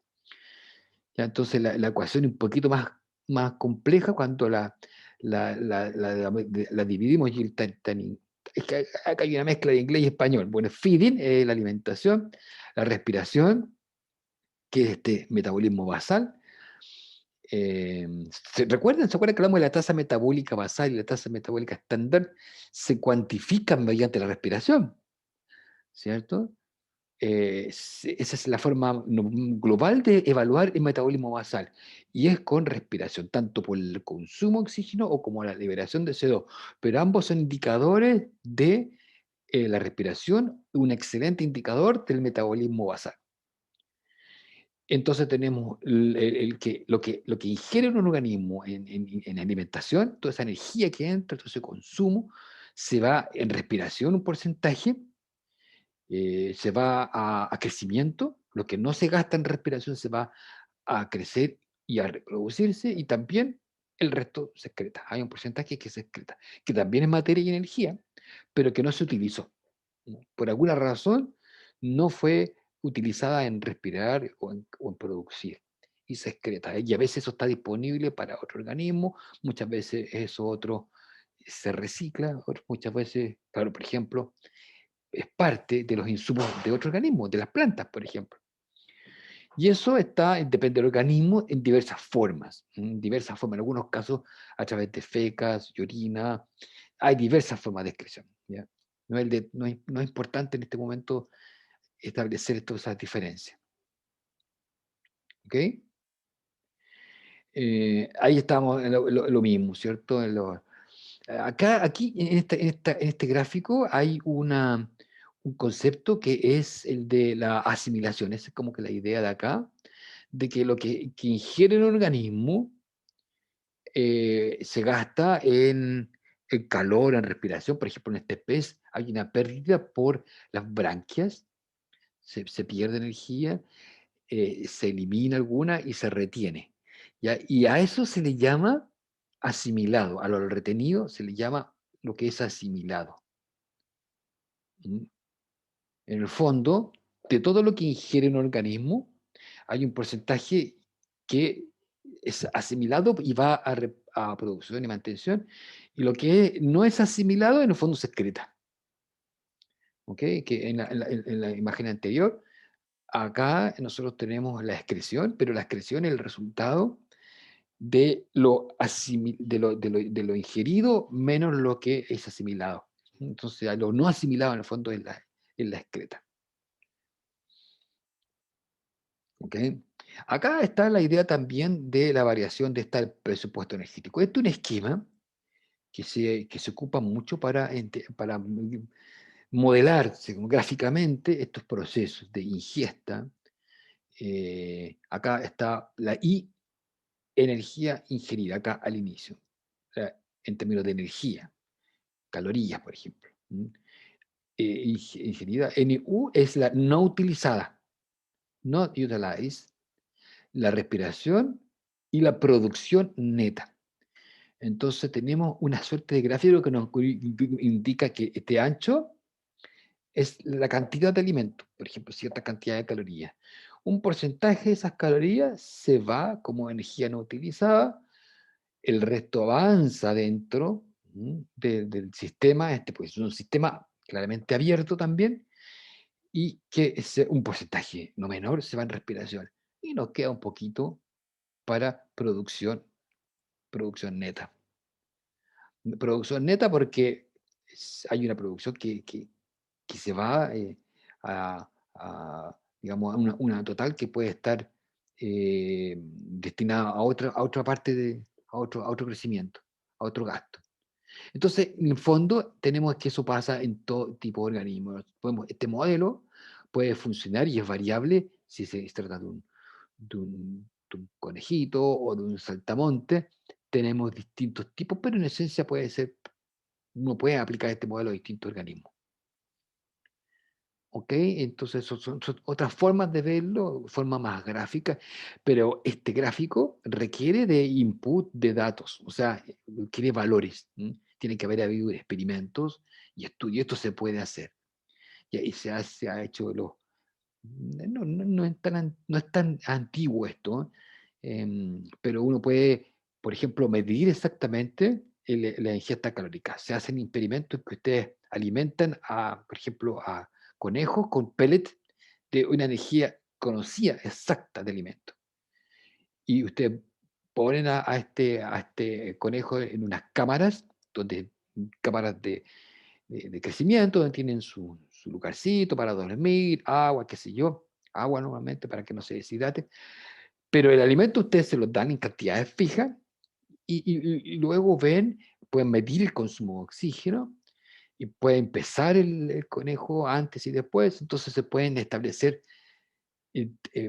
¿Ya? Entonces la ecuación es un poquito más compleja cuando la dividimos y es que acá hay una mezcla de inglés y español. Bueno, feeding es la alimentación, la respiración, que es este metabolismo basal. ¿Se acuerdan que hablamos de la tasa metabólica basal y la tasa metabólica estándar? Se cuantifican mediante la respiración, ¿cierto? Esa es la forma global de evaluar el metabolismo basal y es con respiración, tanto por el consumo de oxígeno o como la liberación de CO2, pero ambos son indicadores de la respiración, un excelente indicador del metabolismo basal. Entonces tenemos lo que ingiere un organismo en alimentación, toda esa energía que entra, todo ese consumo, se va en respiración un porcentaje, se va a crecimiento, lo que no se gasta en respiración se va a crecer y a reproducirse, y también el resto se excreta. Hay un porcentaje que se excreta, que también es materia y energía, pero que no se utilizó. ¿No? Por alguna razón no fue utilizada en respirar o en producir y se excreta. Y a veces eso está disponible para otro organismo, muchas veces eso otro se recicla, muchas veces, claro, por ejemplo, es parte de los insumos de otro organismo, de las plantas, por ejemplo. Y eso depende del organismo, en diversas formas. En diversas formas, en algunos casos a través de fecas y orina. Hay diversas formas de excreción. ¿Ya? No es importante en este momento establecer todas esas diferencias. ¿Ok? Ahí estamos en lo mismo, ¿cierto? Aquí, en este gráfico, hay un concepto que es el de la asimilación. Esa es como que la idea de acá, de que lo que ingiere el organismo se gasta en calor, en respiración. Por ejemplo, en este pez hay una pérdida por las branquias, se pierde energía, se elimina alguna y se retiene. ¿Ya? Y a eso se le llama asimilado, a lo retenido se le llama lo que es asimilado. ¿Mm? En el fondo, de todo lo que ingiere un organismo, hay un porcentaje que es asimilado y va a producción y mantención, y lo que no es asimilado, en el fondo se excreta. ¿Ok? Que en la imagen anterior, acá nosotros tenemos la excreción, pero la excreción es el resultado de lo ingerido menos lo que es asimilado. Entonces, a lo no asimilado en el fondo es la excreta. ¿Ok? Acá está la idea también de la variación de este presupuesto energético. Esto es un esquema que se ocupa mucho para modelar gráficamente estos procesos de ingesta. Acá está la I, energía ingerida, acá al inicio, o sea, en términos de energía, calorías, por ejemplo. Ingerida, NU es la no utilizada, not utilized, la respiración y la producción neta. Entonces tenemos una suerte de gráfico que nos indica que este ancho es la cantidad de alimento, por ejemplo, cierta cantidad de calorías. Un porcentaje de esas calorías se va como energía no utilizada, el resto avanza dentro del sistema, pues es un sistema claramente abierto también, y que un porcentaje no menor se va en respiración. Y nos queda un poquito para producción neta. Producción neta porque hay una producción que se va digamos, a una total que puede estar destinada a otra parte, a otro crecimiento, a otro gasto. Entonces, en el fondo, tenemos que eso pasa en todo tipo de organismos. Este modelo puede funcionar y es variable si se trata de un conejito o de un saltamonte. Tenemos distintos tipos, pero en esencia uno puede aplicar este modelo a distintos organismos. ¿Ok? Entonces, son otras formas de verlo, forma más gráfica, pero este gráfico requiere de input de datos, o sea, requiere valores. Tiene que haber habido experimentos y estudios, esto se puede hacer. Y ahí se ha hecho no es tan antiguo esto, pero uno puede, por ejemplo, medir exactamente la ingesta calórica. Se hacen experimentos que ustedes alimentan, por ejemplo, a conejos con pellets de una energía conocida, exacta de alimento. Y ustedes ponen a este conejo en unas cámaras, cámaras de crecimiento, donde tienen su lugarcito para dormir, agua, qué sé yo, agua normalmente para que no se deshidrate, pero el alimento ustedes se lo dan en cantidades fijas y luego pueden medir el consumo de oxígeno y puede empezar el conejo antes y después, entonces se pueden establecer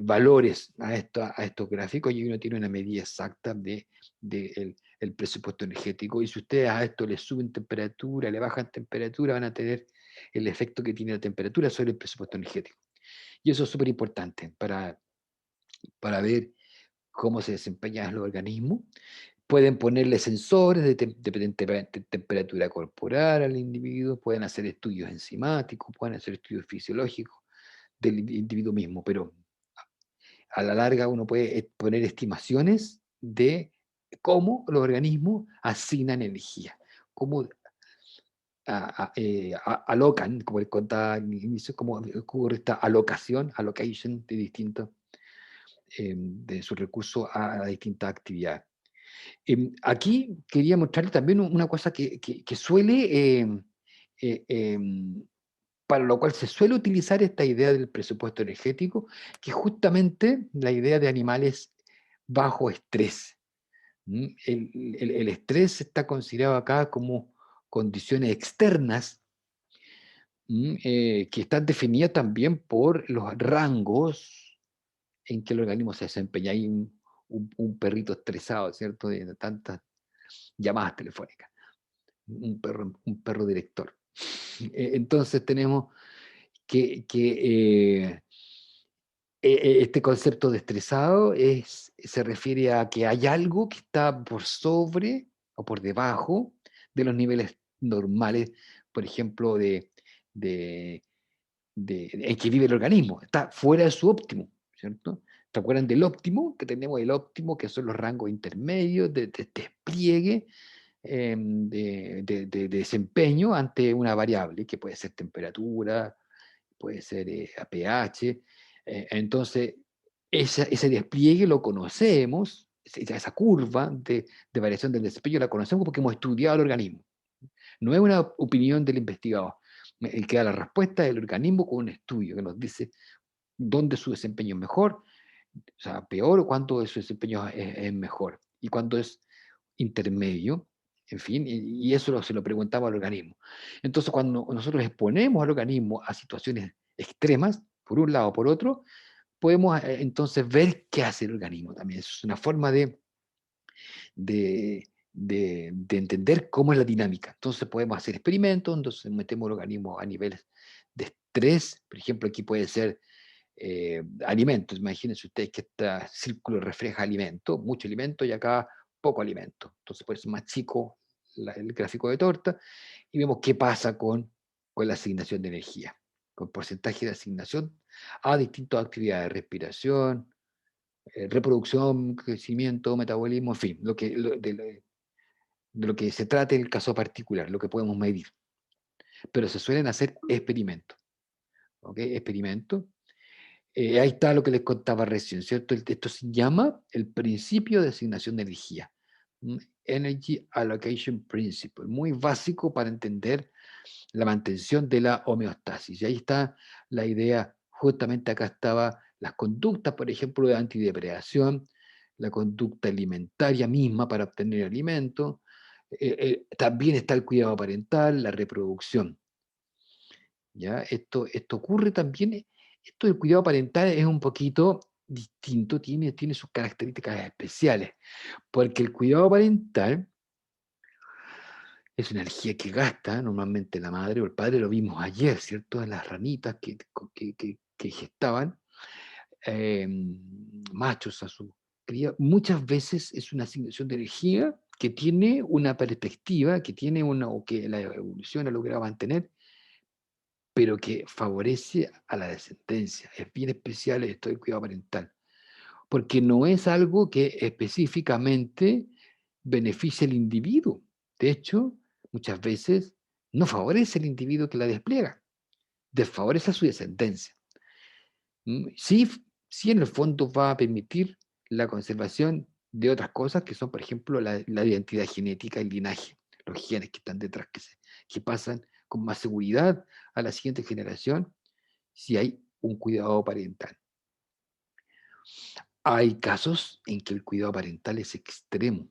valores a estos gráficos y uno tiene una medida exacta de el presupuesto energético. Y si ustedes a esto le suben temperatura, le bajan temperatura, van a tener el efecto que tiene la temperatura sobre el presupuesto energético. Y eso es súper importante para ver cómo se desempeñan los organismos. Pueden ponerle sensores de temperatura corporal al individuo, pueden hacer estudios enzimáticos, pueden hacer estudios fisiológicos del individuo mismo, pero a la larga uno puede poner estimaciones de cómo los organismos asignan energía, cómo alocan, como les contaba al inicio, cómo ocurre esta allocation de distintos, de sus recursos a distintas actividades. Aquí quería mostrarles también una cosa que suele, para lo cual se suele utilizar esta idea del presupuesto energético, que es justamente la idea de animales bajo estrés. El estrés está considerado acá como condiciones externas, que están definidas también por los rangos en que el organismo se desempeña. Hay un perrito estresado, ¿cierto? De tantas llamadas telefónicas. Un perro director. Entonces tenemos que este concepto de estresado se refiere a que hay algo que está por sobre o por debajo de los niveles normales, por ejemplo, de, en que vive el organismo. Está fuera de su óptimo, ¿cierto? ¿Te acuerdan del óptimo? Que tenemos el óptimo, que son los rangos intermedios de despliegue, de desempeño ante una variable, que puede ser temperatura, puede ser a pH. Entonces, ese despliegue lo conocemos, esa curva de variación del desempeño la conocemos porque hemos estudiado el organismo. No es una opinión del investigador. El que da la respuesta es el organismo con un estudio que nos dice dónde su desempeño es mejor, o sea, peor, o cuánto de su desempeño es mejor, y cuánto es intermedio, en fin, y eso se lo preguntamos al organismo. Entonces, cuando nosotros exponemos al organismo a situaciones extremas, por un lado o por otro, podemos entonces ver qué hace el organismo también. Eso es una forma de entender cómo es la dinámica. Entonces podemos hacer experimentos, entonces metemos el organismo a niveles de estrés, por ejemplo, aquí puede ser alimentos. Imagínense ustedes que este círculo refleja alimento, mucho alimento y acá poco alimento. Entonces puede ser más chico el gráfico de torta y vemos qué pasa con la asignación de energía, con porcentaje de asignación a distintas actividades, respiración, reproducción, crecimiento, metabolismo, en fin, de lo que se trate el caso particular, lo que podemos medir. Pero se suelen hacer experimentos. ¿Ok? Experimentos. Ahí está lo que les contaba recién, ¿cierto? Esto se llama el principio de asignación de energía. Energy Allocation Principle, muy básico para entender la mantención de la homeostasis. Y ahí está la idea, justamente acá estaba las conductas, por ejemplo, de antidepredación, la conducta alimentaria misma para obtener alimento, también está el cuidado parental, la reproducción. ¿Ya? Esto ocurre también, esto del cuidado parental es un poquito distinto, tiene sus características especiales, porque el cuidado parental es una energía que gasta normalmente la madre o el padre, lo vimos ayer, ¿cierto? En las ranitas que gestaban, eh, machos a su cría, muchas veces es una asignación de energía que tiene una perspectiva, que tiene una, o que la evolución ha logrado mantener, pero que favorece a la descendencia. Es bien especial esto del cuidado parental, porque no es algo que específicamente beneficie al individuo. De hecho, muchas veces no favorece al individuo que la despliega, desfavorece a su descendencia. Sí, sí en el fondo va a permitir la conservación de otras cosas que son, por ejemplo, la identidad genética, el linaje, los genes que están detrás, que pasan con más seguridad a la siguiente generación si hay un cuidado parental. Hay casos en que el cuidado parental es extremo,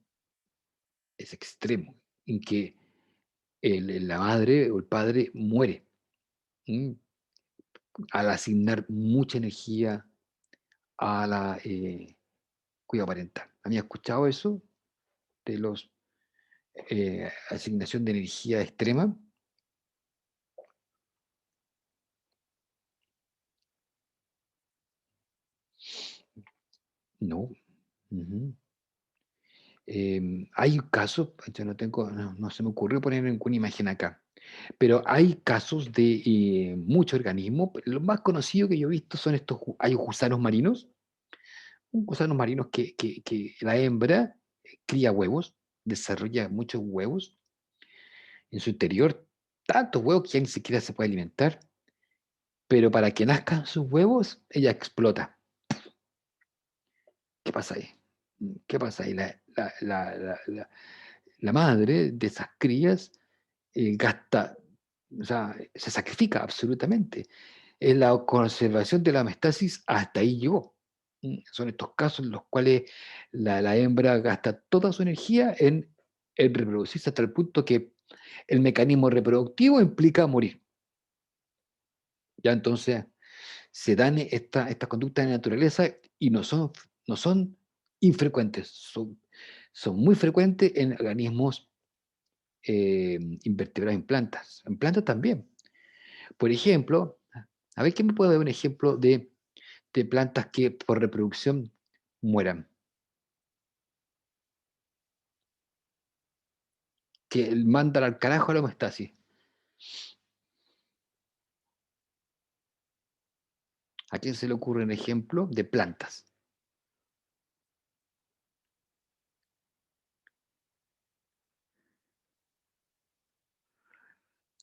en que la madre o el padre muere, ¿m? Al asignar mucha energía a la cuidado parental. ¿Había escuchado eso de los asignación de energía extrema? No. Ujú. Hay casos, yo no tengo, no se me ocurrió poner ninguna imagen acá, pero hay casos de muchos organismos. Los más conocidos que yo he visto son estos, hay gusanos marinos, gusanos marinos que la hembra cría huevos, desarrolla muchos huevos en su interior, tantos huevos que ya ni siquiera se puede alimentar, pero para que nazcan sus huevos, ella explota. ¿Qué pasa ahí? ¿Qué pasa ahí? La madre de esas crías gasta, o sea, se sacrifica absolutamente. En la conservación de la homeostasis hasta ahí llegó. Son estos casos en los cuales la hembra gasta toda su energía en reproducirse hasta el punto que el mecanismo reproductivo implica morir. Ya entonces se dan estas conductas de naturaleza y no son infrecuentes, son muy frecuentes en organismos invertebrados en plantas también. Por ejemplo, a ver, ¿quién me puede dar un ejemplo de plantas que por reproducción mueran? Que mandan al carajo a la homeostasis. ¿A quién se le ocurre un ejemplo de plantas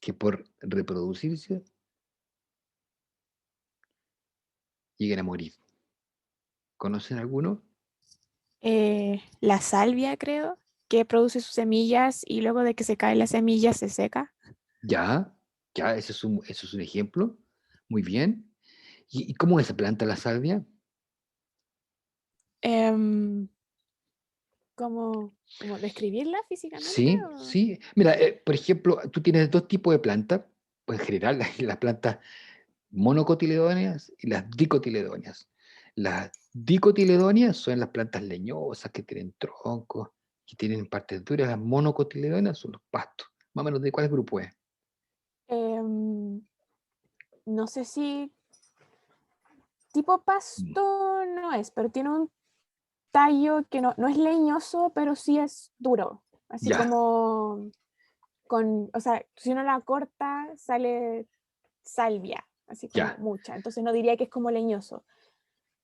que por reproducirse lleguen a morir? ¿Conocen alguno? La salvia, creo, que produce sus semillas y luego de que se cae la semilla se seca. Ya, ya, ese es un ejemplo. Muy bien. ¿Y cómo es esa planta, la salvia? Em, ¿cómo describirla físicamente? Sí, sí. Mira, por ejemplo, tú tienes dos tipos de plantas, pues en general las plantas monocotiledóneas y las dicotiledóneas. Las dicotiledóneas son las plantas leñosas que tienen troncos, que tienen partes duras. Las monocotiledóneas son los pastos. Más o menos, ¿de cuál grupo es? Em, no sé si tipo Mm. pasto no es, pero tiene un tallo que no es leñoso, pero sí es duro. Así Ya, como o sea, si uno la corta, sale salvia, así como ya. mucha. Entonces no diría que es como leñoso.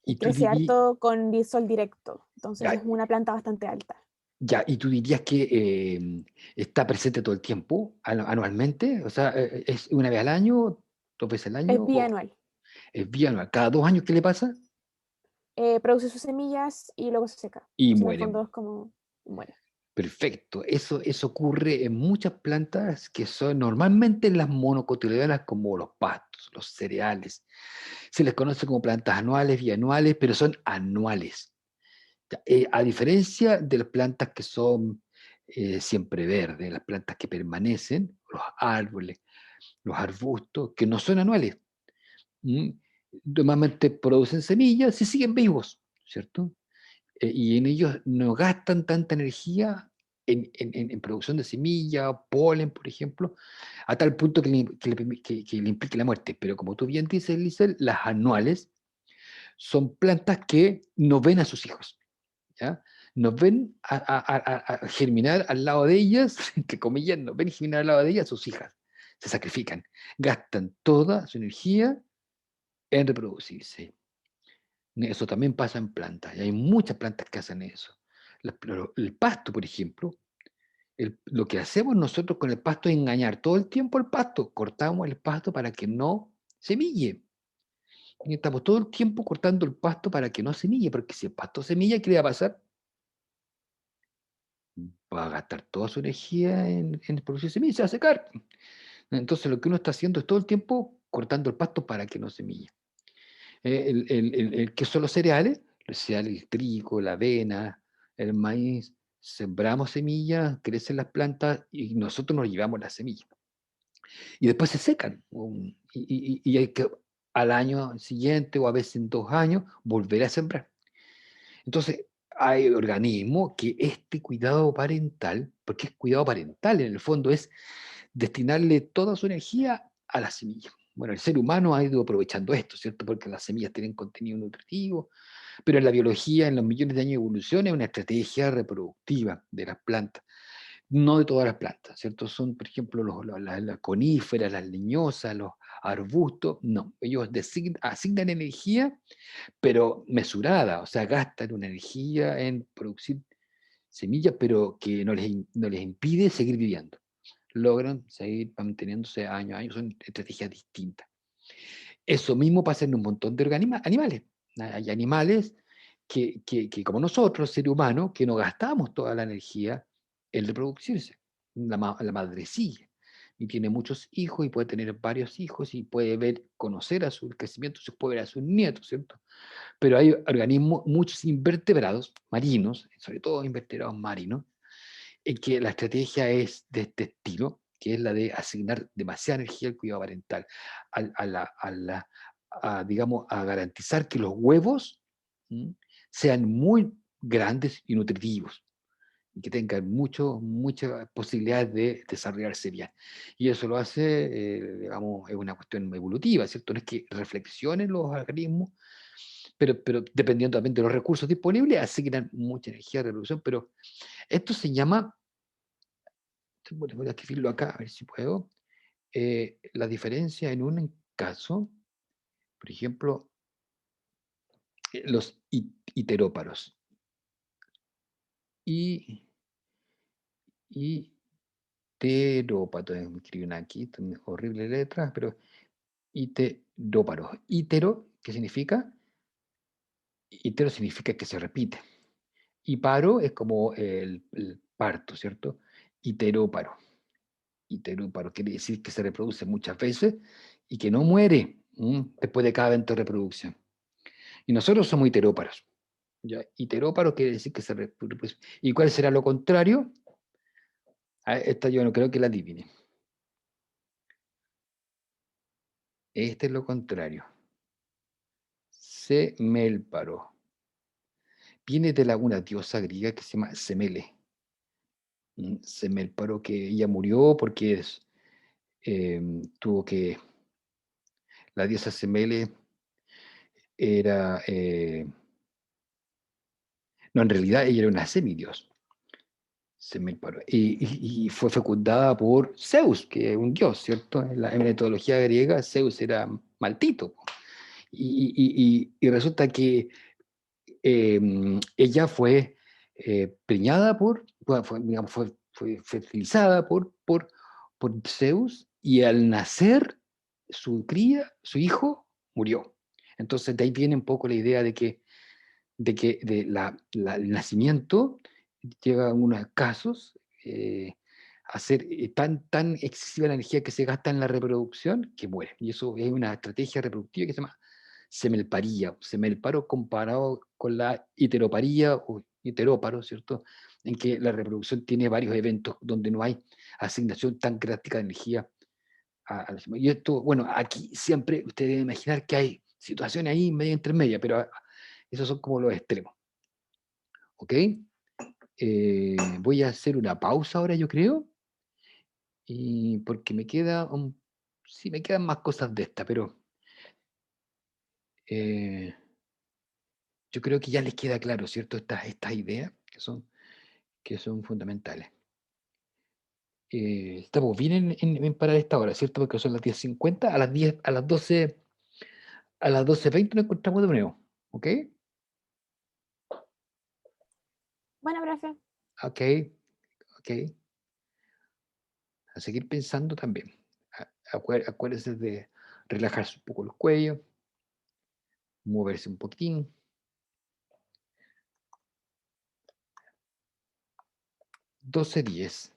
Y Y tú crece dirías, harto con sol directo. Entonces ya, es una planta bastante alta. ya, y tú dirías que está presente todo el tiempo, anualmente, o sea, es una vez al año, dos veces al Es año, o bianual. es bianual. ¿Cada 2 años qué le pasa? Produce sus semillas y luego se seca. Y Entonces en el muere. fondo es como muere. Perfecto. Eso ocurre en muchas plantas que son normalmente las monocotiledóneas como los pastos, los cereales. Se les conoce como plantas anuales, bianuales, pero son anuales. Ya, a diferencia de las plantas que son siempre verdes, las plantas que permanecen, los árboles, los arbustos, que no son anuales. ¿Mm? Normalmente producen semillas y siguen vivos, ¿cierto? Y en ellos no gastan tanta energía en producción de semilla, polen, por ejemplo, a tal punto que le implique la muerte. Pero como tú bien dices, Lizel, las anuales son plantas que no ven a sus hijos, ¿ya? Nos ven a germinar al lado de ellas, que comillas, nos ven germinar al lado de ellas sus hijas. Se sacrifican, gastan toda su energía en reproducirse. Eso también pasa en plantas, y hay muchas plantas que hacen eso. El pasto, por ejemplo, lo que hacemos nosotros con el pasto es engañar todo el tiempo al pasto. Cortamos el pasto para que no semille. Y estamos todo el tiempo cortando el pasto para que no semille, porque si el pasto semilla, ¿qué le va a pasar? Va a gastar toda su energía en producir semillas, se va a secar. Entonces lo que uno está haciendo es todo el tiempo cortando el pasto para que no semille. ¿Qué son los cereales, el trigo, la avena, el maíz, sembramos semillas, crecen las plantas y nosotros nos llevamos las semillas. Y después se secan. Y hay que al año siguiente o a veces en 2 años volver a sembrar. Entonces, hay organismos que este cuidado parental, porque es cuidado parental en el fondo, es destinarle toda su energía a la semilla. Bueno, el ser humano ha ido aprovechando esto, ¿cierto? Porque las semillas tienen contenido nutritivo, pero en la biología, en los millones de años de evolución, es una estrategia reproductiva de las plantas, no de todas las plantas, ¿cierto? Son, por ejemplo, las coníferas, las leñosas, los arbustos, no, ellos asignan energía, pero mesurada, o sea, gastan una energía en producir semillas, pero que no les impide seguir viviendo. Logran seguir manteniéndose año a año, son estrategias distintas. Eso mismo pasa en un montón de animales. Hay animales que, como nosotros, seres humanos, que no gastamos toda la energía en reproducirse. La madrecilla. Y tiene muchos hijos y puede tener varios hijos y puede conocer a su crecimiento, se puede ver a sus nietos, ¿cierto? Pero hay organismos, muchos invertebrados marinos, sobre todo invertebrados marinos, en que la estrategia es de este estilo, que es la de asignar demasiada energía al cuidado parental, digamos, a garantizar que los huevos sean muy grandes y nutritivos y que tengan muchas posibilidades de desarrollarse bien. Y eso lo hace, digamos, es una cuestión evolutiva, ¿cierto? No es que reflexionen los organismos, pero dependiendo también de los recursos disponibles, asignan mucha energía de reproducción, pero esto se llama, voy a escribirlo acá, a ver si puedo, la diferencia en un caso, por ejemplo, los iteróparos. Y, iterópatos, me escriben aquí, horrible letra, pero iteróparos. Itero, ¿qué significa? Itero significa que se repite. Y paro es como el parto, ¿cierto? Iteróparo. Iteróparo quiere decir que se reproduce muchas veces y que no muere después de cada evento de reproducción. Y nosotros somos iteróparos. ¿Ya? Iteróparo quiere decir que se reproduce. ¿Y cuál será lo contrario? Esta yo no creo que la adivine. Este es lo contrario. Semélparo. Viene de una diosa griega que se llama Semele. Semélparo, que ella murió porque tuvo que. La diosa Semele era. No, en realidad ella era una semidios. Semélparo. Y fue fecundada por Zeus, que es un dios, ¿cierto? En la mitología griega, Zeus era maldito. Y resulta que ella fue preñada digamos, fue fertilizada por Zeus y al nacer su cría, su hijo, murió. Entonces de ahí viene un poco la idea de que el nacimiento llega en unos casos a ser tan excesiva la energía que se gasta en la reproducción que muere. Y eso es una estrategia reproductiva que se llama semelparía, semelparo comparado con la heteroparía o heteróparo, ¿cierto? En que la reproducción tiene varios eventos donde no hay asignación tan drástica de energía. Y esto, bueno, aquí siempre ustedes deben imaginar que hay situaciones ahí medio intermedia, pero esos son como los extremos. ¿Ok? Voy a hacer una pausa ahora, yo creo, y porque me queda, sí, me quedan más cosas de esta, pero eh, yo creo que ya les queda claro, ¿cierto? Estas ideas que son fundamentales. Estamos bien en parar esta hora, ¿cierto? Porque son las 10:50, a las 12, a las 12:20 nos encontramos de nuevo, ¿ok? Bueno, profe. Ok, ok. A seguir pensando también. Acuérdense de relajarse un poco los cuellos, moverse un poquitín. 12:10.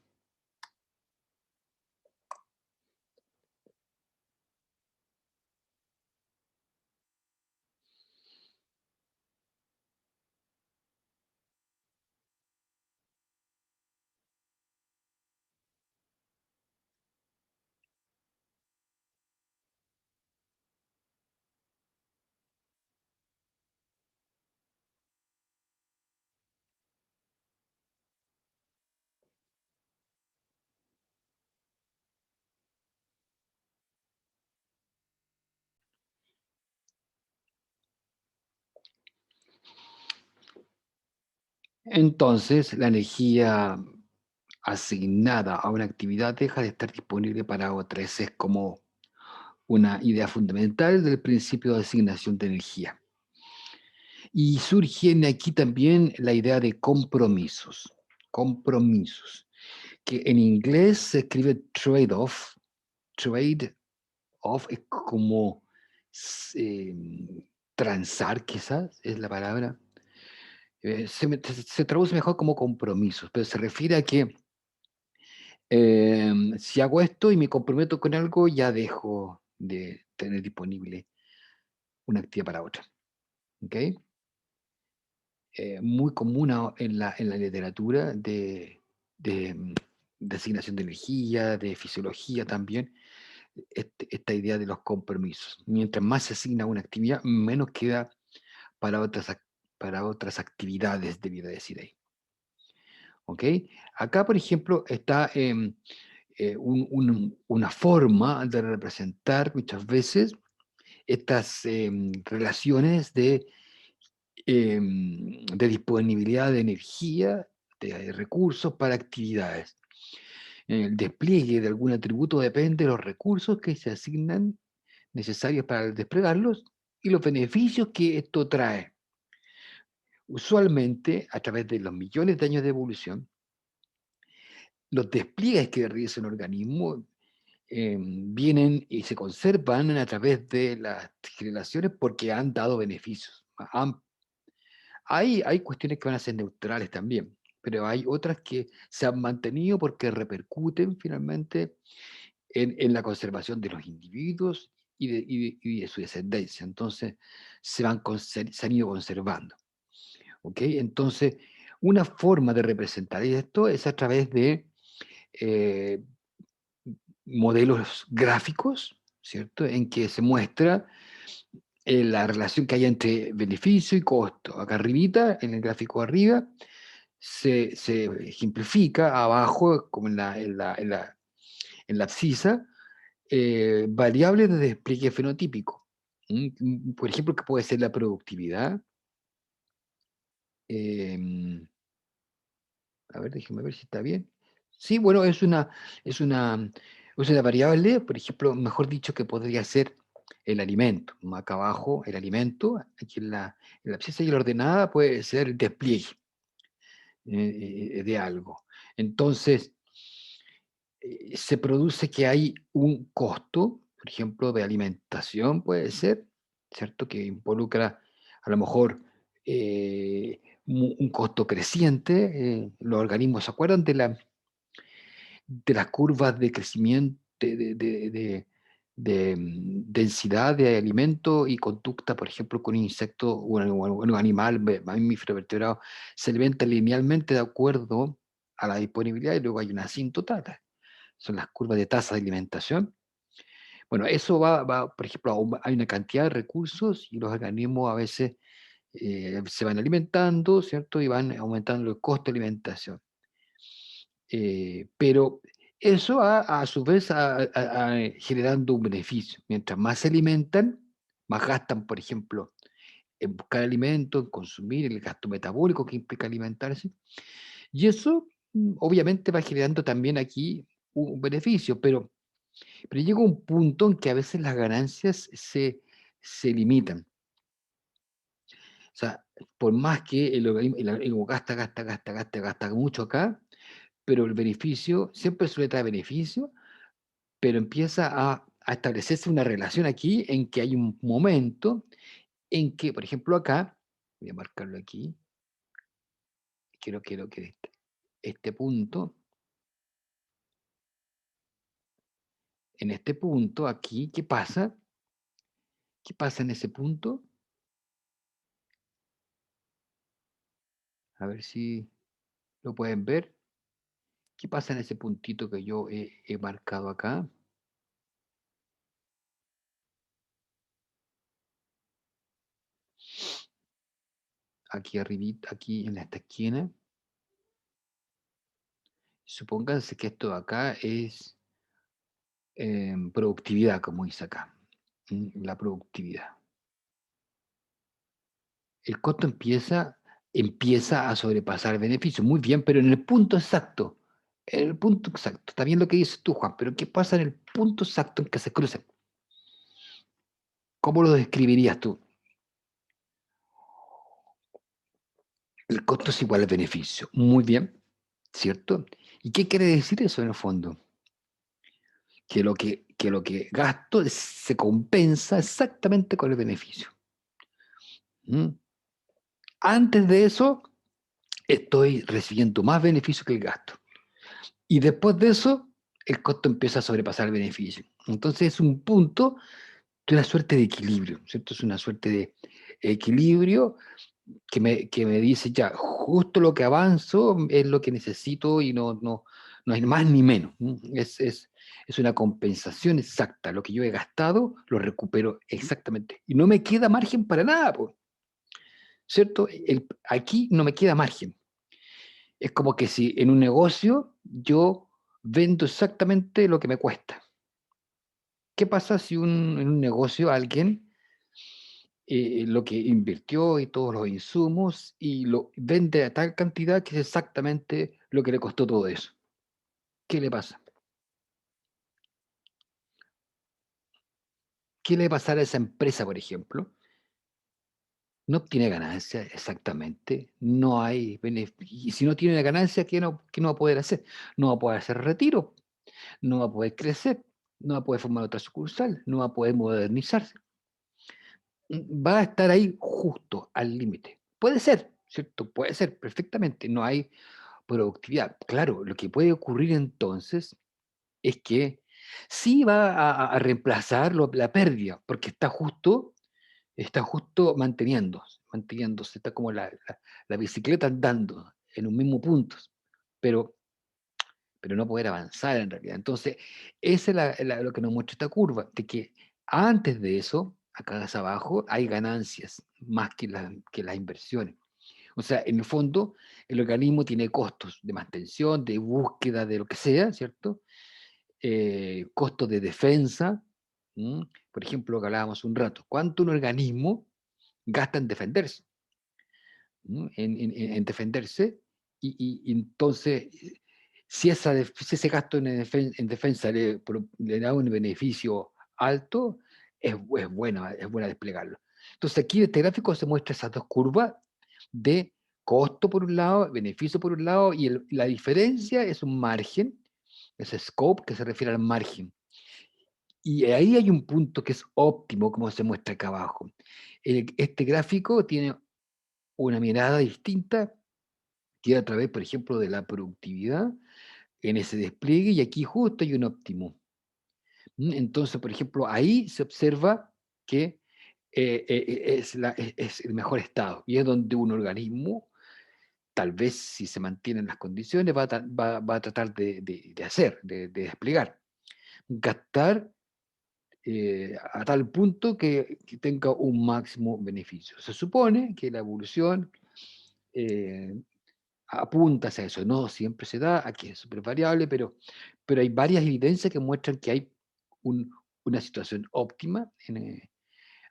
Entonces, la energía asignada a una actividad deja de estar disponible para otra. Esa es como una idea fundamental del principio de asignación de energía. Y surge aquí también la idea de compromisos. Compromisos, que en inglés se escribe trade-off. Trade-off es como eh, transar, quizás, es la palabra. Se traduce mejor como compromisos, pero se refiere a que si hago esto y me comprometo con algo, ya dejo de tener disponible una actividad para otra. ¿Ok? Muy común en la literatura de asignación de energía, de fisiología también, esta idea de los compromisos. Mientras más se asigna una actividad, menos queda para para otras actividades, debiera decir ahí. ¿Ok? Acá, por ejemplo, está una forma de representar muchas veces estas relaciones de disponibilidad de energía, de recursos para actividades. El despliegue de algún atributo depende de los recursos que se asignan necesarios para desplegarlos y los beneficios que esto trae. Usualmente, a través de los millones de años de evolución, los despliegues que realiza un organismo vienen y se conservan a través de las generaciones porque han dado beneficios. Hay cuestiones que van a ser neutrales también, pero hay otras que se han mantenido porque repercuten finalmente en la conservación de los individuos y de su descendencia. Entonces, se han ido conservando. ¿Ok? Entonces, una forma de representar esto es a través de eh, modelos gráficos, ¿cierto? En que se muestra la relación que hay entre beneficio y costo. Acá arribita, en el gráfico de arriba, se ejemplifica abajo, como en la abscisa, variables de despliegue fenotípico. Por ejemplo, que puede ser la productividad. em, a ver, déjeme ver si está bien. Sí, bueno, es una, es una variable, por ejemplo, mejor dicho, que podría ser el alimento. Acá abajo, el alimento, aquí en la abscisa y la ordenada puede ser el despliegue de algo. Entonces, se produce que hay un costo, por ejemplo, de alimentación, puede ser, ¿cierto? Que involucra a lo mejor un costo creciente. Los organismos, ¿se acuerdan de las curvas de crecimiento, densidad de alimento y conducta, por ejemplo, con un insecto o un animal, mamífero, vertebrado, se alimenta linealmente de acuerdo a la disponibilidad y luego hay una asintotata? Son las curvas de tasa de alimentación. Bueno, eso por ejemplo, hay una cantidad de recursos y los organismos a veces se van alimentando, ¿cierto? Y van aumentando el costo de alimentación. Pero eso a su vez generando un beneficio. Mientras más se alimentan, más gastan, por ejemplo, en buscar alimento, en consumir, el gasto metabólico que implica alimentarse. Y eso obviamente va generando también aquí un beneficio, pero llega un punto en que a veces las ganancias se limitan. O sea, por más que el organismo gasta mucho acá, pero el beneficio siempre suele traer beneficio, pero empieza a establecerse una relación aquí en que hay un momento en que, por ejemplo, acá, voy a marcarlo aquí, quiero que este punto, en este punto aquí, ¿qué pasa? ¿Qué pasa en ese punto? A ver si lo pueden ver. ¿Qué pasa en ese puntito que yo he marcado acá? Aquí arribita, aquí en esta esquina. Supónganse que esto de acá es productividad, como dice acá. La productividad. El costo empieza a sobrepasar el beneficio. Muy bien, pero en el punto exacto. En el punto exacto. Está bien lo que dices tú, Juan, pero ¿qué pasa en el punto exacto en que se cruzan? ¿Cómo lo describirías tú? El costo es igual al beneficio. Muy bien, ¿cierto? ¿Y qué quiere decir eso en el fondo? Que lo que gasto se compensa exactamente con el beneficio. ¿Mm? Antes de eso, estoy recibiendo más beneficio que el gasto. Y después de eso, el costo empieza a sobrepasar el beneficio. Entonces es un punto de una suerte de equilibrio, ¿cierto? Es una suerte de equilibrio que me dice ya, justo lo que avanzo es lo que necesito y no hay más ni menos. Es una compensación exacta. Lo que yo he gastado lo recupero exactamente. Y no me queda margen para nada, po, ¿cierto? Aquí no me queda margen. Es como que si en un negocio yo vendo exactamente lo que me cuesta. ¿Qué pasa si en un negocio alguien lo que invirtió y todos los insumos y lo vende a tal cantidad que es exactamente lo que le costó todo eso? ¿Qué le pasa? ¿Qué le pasará a esa empresa, por ejemplo? No obtiene ganancia exactamente, no hay beneficio. Y si no tiene ganancia, ¿qué no va a poder hacer? No va a poder hacer retiro, no va a poder crecer, no va a poder formar otra sucursal, no va a poder modernizarse. Va a estar ahí justo al límite. Puede ser, ¿cierto? Puede ser perfectamente. No hay productividad. Claro, lo que puede ocurrir entonces es que sí va a reemplazar la pérdida, porque está justo manteniéndose, está como la bicicleta andando en un mismo punto, pero, pero no poder avanzar en realidad. Entonces, esa es lo que nos muestra esta curva, de que antes de eso, acá hacia abajo, hay ganancias más que las inversiones. O sea, en el fondo, el organismo tiene costos de mantención, de búsqueda, de lo que sea, ¿cierto? Costos de defensa. ¿Mm? Por ejemplo, lo que hablábamos un rato. ¿Cuánto un organismo gasta en defenderse? ¿Mm? En defenderse. Y entonces, si ese gasto en defensa le da un beneficio alto, es buena desplegarlo. Entonces, aquí en este gráfico se muestra esas dos curvas de costo por un lado, beneficio por un lado, y la diferencia es un margen, es scope que se refiere al margen. Y ahí hay un punto que es óptimo, como se muestra acá abajo. Este gráfico tiene una mirada distinta que a través, por ejemplo, de la productividad en ese despliegue, y aquí justo hay un óptimo. Entonces, por ejemplo, ahí se observa que es el mejor estado, y es donde un organismo, tal vez si se mantienen las condiciones, va a tratar de hacer, de desplegar, gastar a tal punto que tenga un máximo beneficio. Se supone que la evolución eh, apunta hacia eso. No siempre se da, aquí es súper variable, pero hay varias evidencias que muestran que hay un- una situación óptima.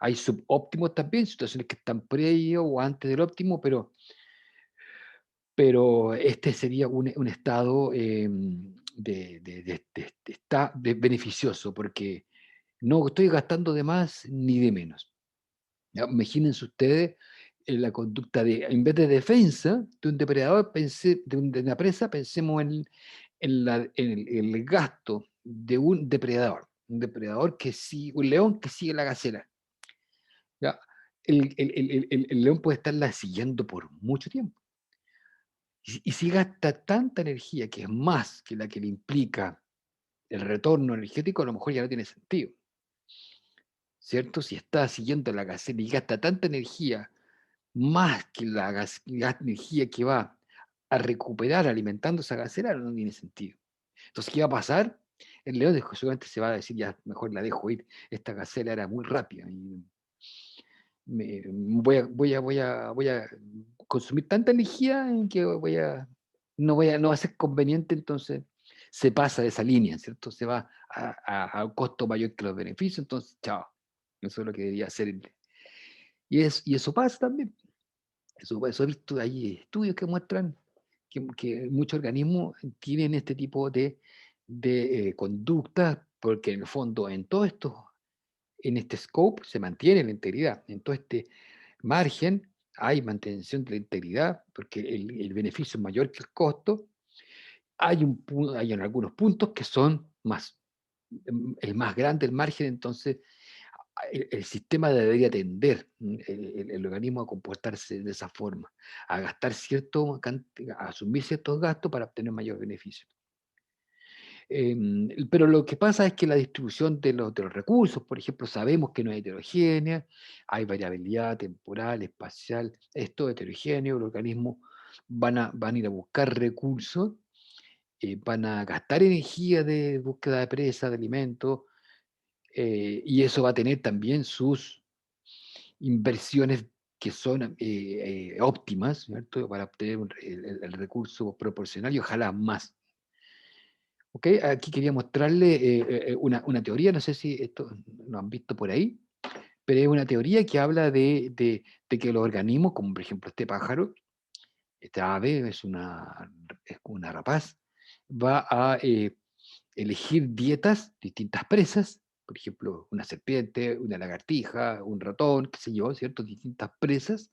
Hay subóptimos también, situaciones que están previo o antes del óptimo, pero este sería un estado beneficioso, porque no estoy gastando de más ni de menos. ¿Ya? Imagínense ustedes la conducta en vez de defensa de un depredador, de una presa, pensemos en el gasto de un depredador que sigue, un león que sigue la gacela. ¿Ya? El león puede estarla siguiendo por mucho tiempo. Y si gasta tanta energía, que es más que la que le implica el retorno energético, a lo mejor ya no tiene sentido. ¿Cierto? Si está siguiendo la gacela y gasta tanta energía, más que la energía que va a recuperar alimentando esa gacela, no tiene sentido. Entonces, ¿qué va a pasar? El león seguramente se va a decir, ya, mejor la dejo ir, esta gacela era muy rápida, y voy a consumir tanta energía en que no va a ser conveniente, entonces se pasa de esa línea, ¿cierto? Se va a un costo mayor que los beneficios, entonces, chao, eso es lo que debería hacer. Y eso pasa también. Eso he visto, hay estudios que muestran que muchos organismos tienen este tipo de conductas, porque en el fondo en este scope se mantiene la integridad, en todo este margen hay mantención de la integridad, porque el beneficio es mayor que el costo. Hay en algunos puntos que son el más grande el margen, entonces el sistema debería tender, el organismo a comportarse de esa forma, a gastar a asumir ciertos gastos para obtener mayor beneficio. Pero lo que pasa es que la distribución de los recursos, por ejemplo, sabemos que no es heterogénea, hay variabilidad temporal, espacial, es todo heterogéneo, los organismos van a ir a buscar recursos, van a gastar energía de búsqueda de presa, de alimentos, y eso va a tener también sus inversiones que son óptimas, ¿cierto? Para obtener el recurso proporcional y ojalá más. ¿Ok? Aquí quería mostrarle una teoría, no sé si esto lo han visto por ahí, pero es una teoría que habla de que los organismos, como por ejemplo este pájaro, esta ave es una rapaz, va a elegir dietas, distintas presas, por ejemplo, una serpiente, una lagartija, un ratón, qué sé yo, ¿cierto? Distintas presas.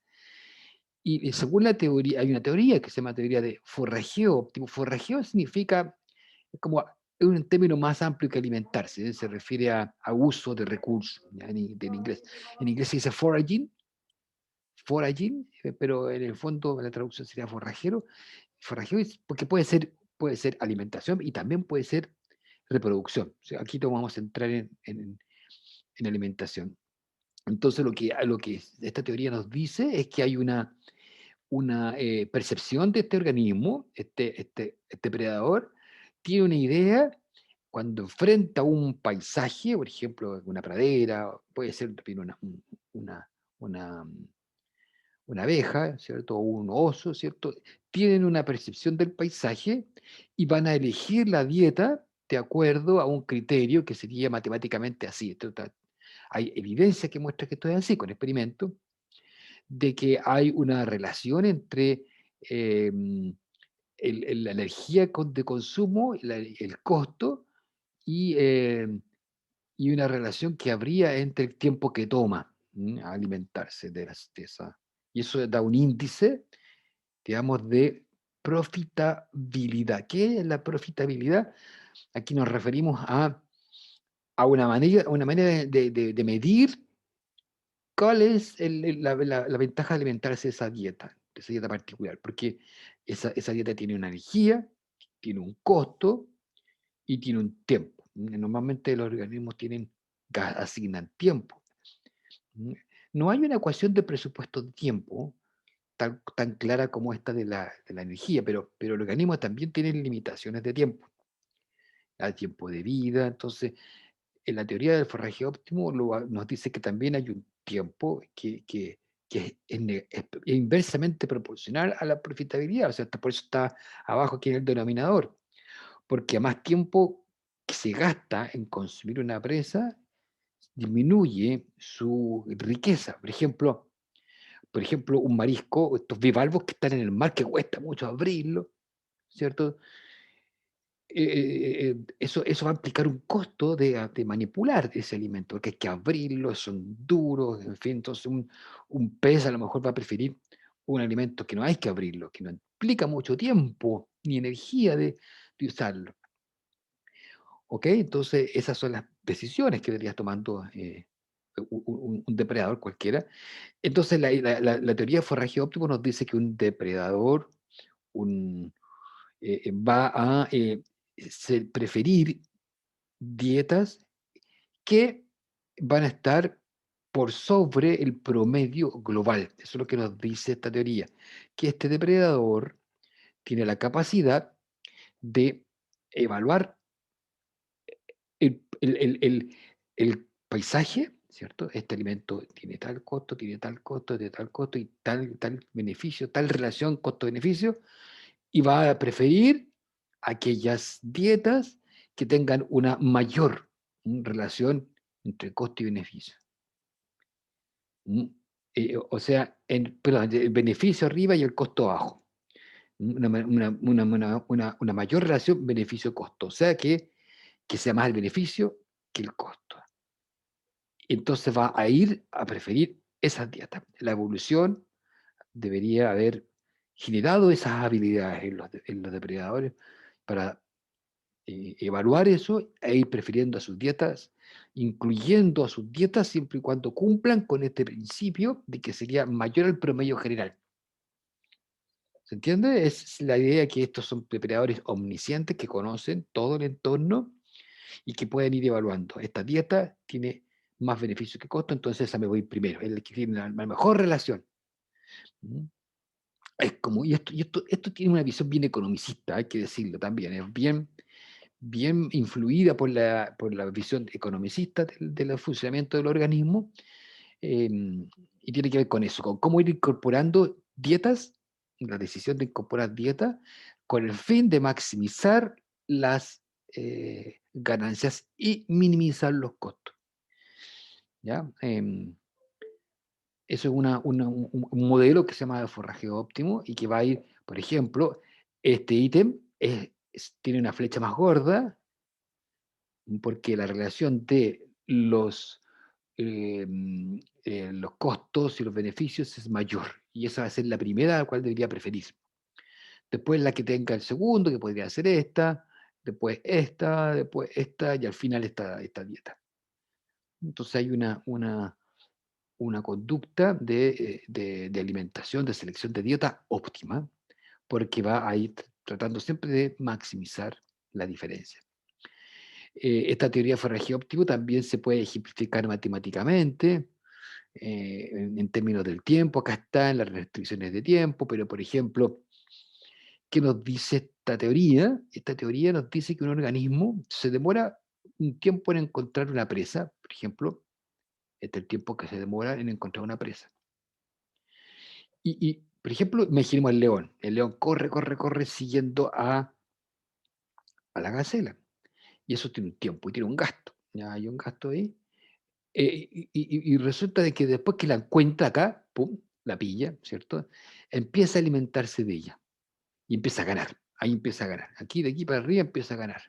Y según la teoría, hay una teoría que se llama teoría de forrajeo óptimo. Forrajeo significa, es como es un término más amplio que alimentarse, ¿eh? Se refiere a uso de recursos, ¿ya? En inglés. En inglés se dice foraging, pero en el fondo la traducción sería forrajero. Forrajeo es porque puede ser alimentación y también puede ser reproducción. O sea, aquí nos vamos a entrar en alimentación. Entonces, lo que esta teoría nos dice es que hay una percepción de este organismo, este predador, tiene una idea cuando enfrenta un paisaje, por ejemplo, una pradera, puede ser también una, una, una abeja, ¿cierto? O un oso, ¿cierto? Tienen una percepción del paisaje y van a elegir la dieta de acuerdo a un criterio que sería matemáticamente así. Hay evidencia que muestra que esto es así, con experimentos, de que hay una relación entre la energía de consumo, el costo y una relación que habría entre el tiempo que toma alimentarse de esa. Y eso da un índice, digamos, de profitabilidad. ¿Qué es la profitabilidad? Aquí nos referimos a una manera de medir ¿Cuál es la ventaja de alimentarse de esa dieta particular? Porque esa dieta tiene una energía, tiene un costo y tiene un tiempo. Normalmente los organismos asignan tiempo. ¿Mm? No hay una ecuación de presupuesto de tiempo tan clara como esta de la energía, pero el organismo también tiene limitaciones de tiempo. Hay tiempo de vida, entonces en la teoría del forraje óptimo nos dice que también hay un tiempo que es inversamente proporcional a la profitabilidad, o sea, por eso está abajo aquí en el denominador, porque a más tiempo que se gasta en consumir una presa, disminuye su riqueza. Por ejemplo, un marisco, estos bivalvos que están en el mar, que cuesta mucho abrirlo, ¿cierto? Eso va a implicar un costo de manipular ese alimento, porque hay que abrirlo, son duros, en fin, entonces un pez a lo mejor va a preferir un alimento que no hay que abrirlo, que no implica mucho tiempo ni energía de usarlo. ¿Ok? Entonces esas son las decisiones que deberías tomando un depredador cualquiera. Entonces la teoría de forraje óptimo nos dice que un depredador un, va a preferir dietas que van a estar por sobre el promedio global. Eso es lo que nos dice esta teoría, que este depredador tiene la capacidad de evaluar el paisaje, ¿cierto? Este alimento tiene tal costo, tiene tal costo y tal beneficio, tal relación costo-beneficio, y va a preferir aquellas dietas que tengan una mayor relación entre costo y beneficio. ¿Mm? O sea, perdón, el beneficio arriba y el costo abajo. Una mayor relación beneficio-costo. O sea, que sea más el beneficio que el costo. Entonces va a ir a preferir esas dietas. La evolución debería haber generado esas habilidades en los depredadores para evaluar eso e ir prefiriendo a sus dietas, incluyendo a sus dietas siempre y cuando cumplan con este principio de que sería mayor al promedio general. ¿Se entiende? Es la idea que estos son depredadores omniscientes que conocen todo el entorno y que pueden ir evaluando. Esta dieta tiene más beneficio que costo, entonces esa me voy primero, es el que tiene la mejor relación. ¿Mm? Es como, y esto tiene una visión bien economicista, hay que decirlo también, es bien influida por la visión economicista del funcionamiento del organismo, eh, y tiene que ver con eso, con cómo ir incorporando dietas, la decisión de incorporar dietas, con el fin de maximizar las ganancias y minimizar los costos. ¿Ya? Eso es un modelo que se llama de forrajeo óptimo y que va a ir, por ejemplo, este ítem tiene una flecha más gorda porque la relación de los costos y los beneficios es mayor y esa va a ser la primera a la cual debería preferir. Después la que tenga el segundo, que podría ser después esta y al final esta dieta. Entonces hay una conducta de alimentación, de selección de dieta óptima, porque va a ir tratando siempre de maximizar la diferencia. Esta teoría de forraje óptimo también se puede ejemplificar matemáticamente, en términos del tiempo. Acá están las restricciones de tiempo, pero por ejemplo, ¿qué nos dice esta teoría? Esta teoría nos dice que un organismo se demora un tiempo en encontrar una presa, por ejemplo, este es el tiempo que se demora en encontrar una presa. Por ejemplo, imaginemos el león. El león corre, corre, corre siguiendo a la gacela. Y eso tiene un tiempo y tiene un gasto. Ya hay un gasto ahí. Y resulta de que después que la encuentra acá, pum, la pilla, ¿cierto? Empieza a alimentarse de ella y empieza a ganar. Ahí empieza a ganar. Aquí, de aquí para arriba, empieza a ganar.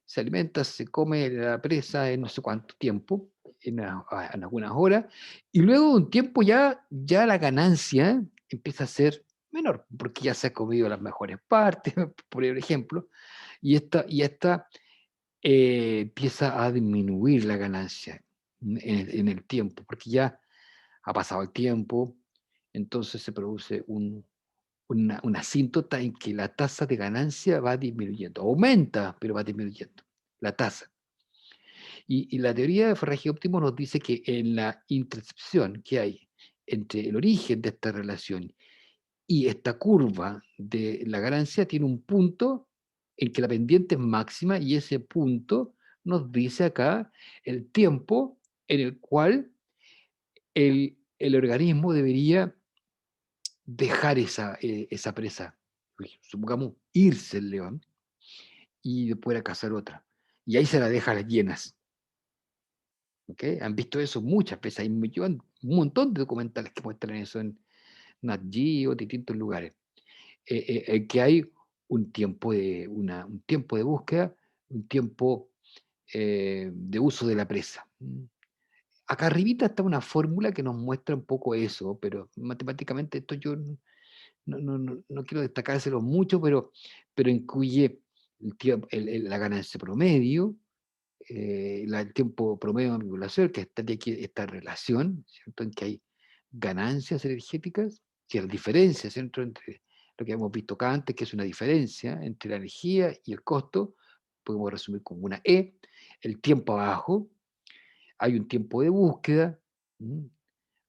Se alimenta, se come la presa en no sé cuánto tiempo, en algunas horas, y luego de un tiempo ya la ganancia empieza a ser menor, porque ya se ha comido las mejores partes, por ejemplo, y esta empieza a disminuir la ganancia en el tiempo, porque ya ha pasado el tiempo, entonces se produce una asíntota en que la tasa de ganancia va disminuyendo, aumenta, pero va disminuyendo, la tasa. Y la teoría de forraje óptimo nos dice que en la intersección que hay entre el origen de esta relación y esta curva de la ganancia tiene un punto en que la pendiente es máxima y ese punto nos dice acá el tiempo en el cual el organismo debería dejar esa presa. Supongamos irse el león y después a cazar otra. Y ahí se la deja a las hienas. ¿Okay? Han visto eso muchas veces. Hay un montón de documentales que muestran eso en Nat Geo, distintos lugares. Que hay un tiempo de búsqueda, un tiempo de uso de la presa. Acá arribita está una fórmula que nos muestra un poco eso, pero matemáticamente esto yo no quiero destacárselo mucho, pero incluye la ganancia promedio, el tiempo promedio de manipulación, que estaría aquí esta relación, ¿cierto? En que hay ganancias energéticas, que las diferencias entre lo que hemos visto acá antes, que es una diferencia entre la energía y el costo, podemos resumir como una E, el tiempo abajo, hay un tiempo de búsqueda,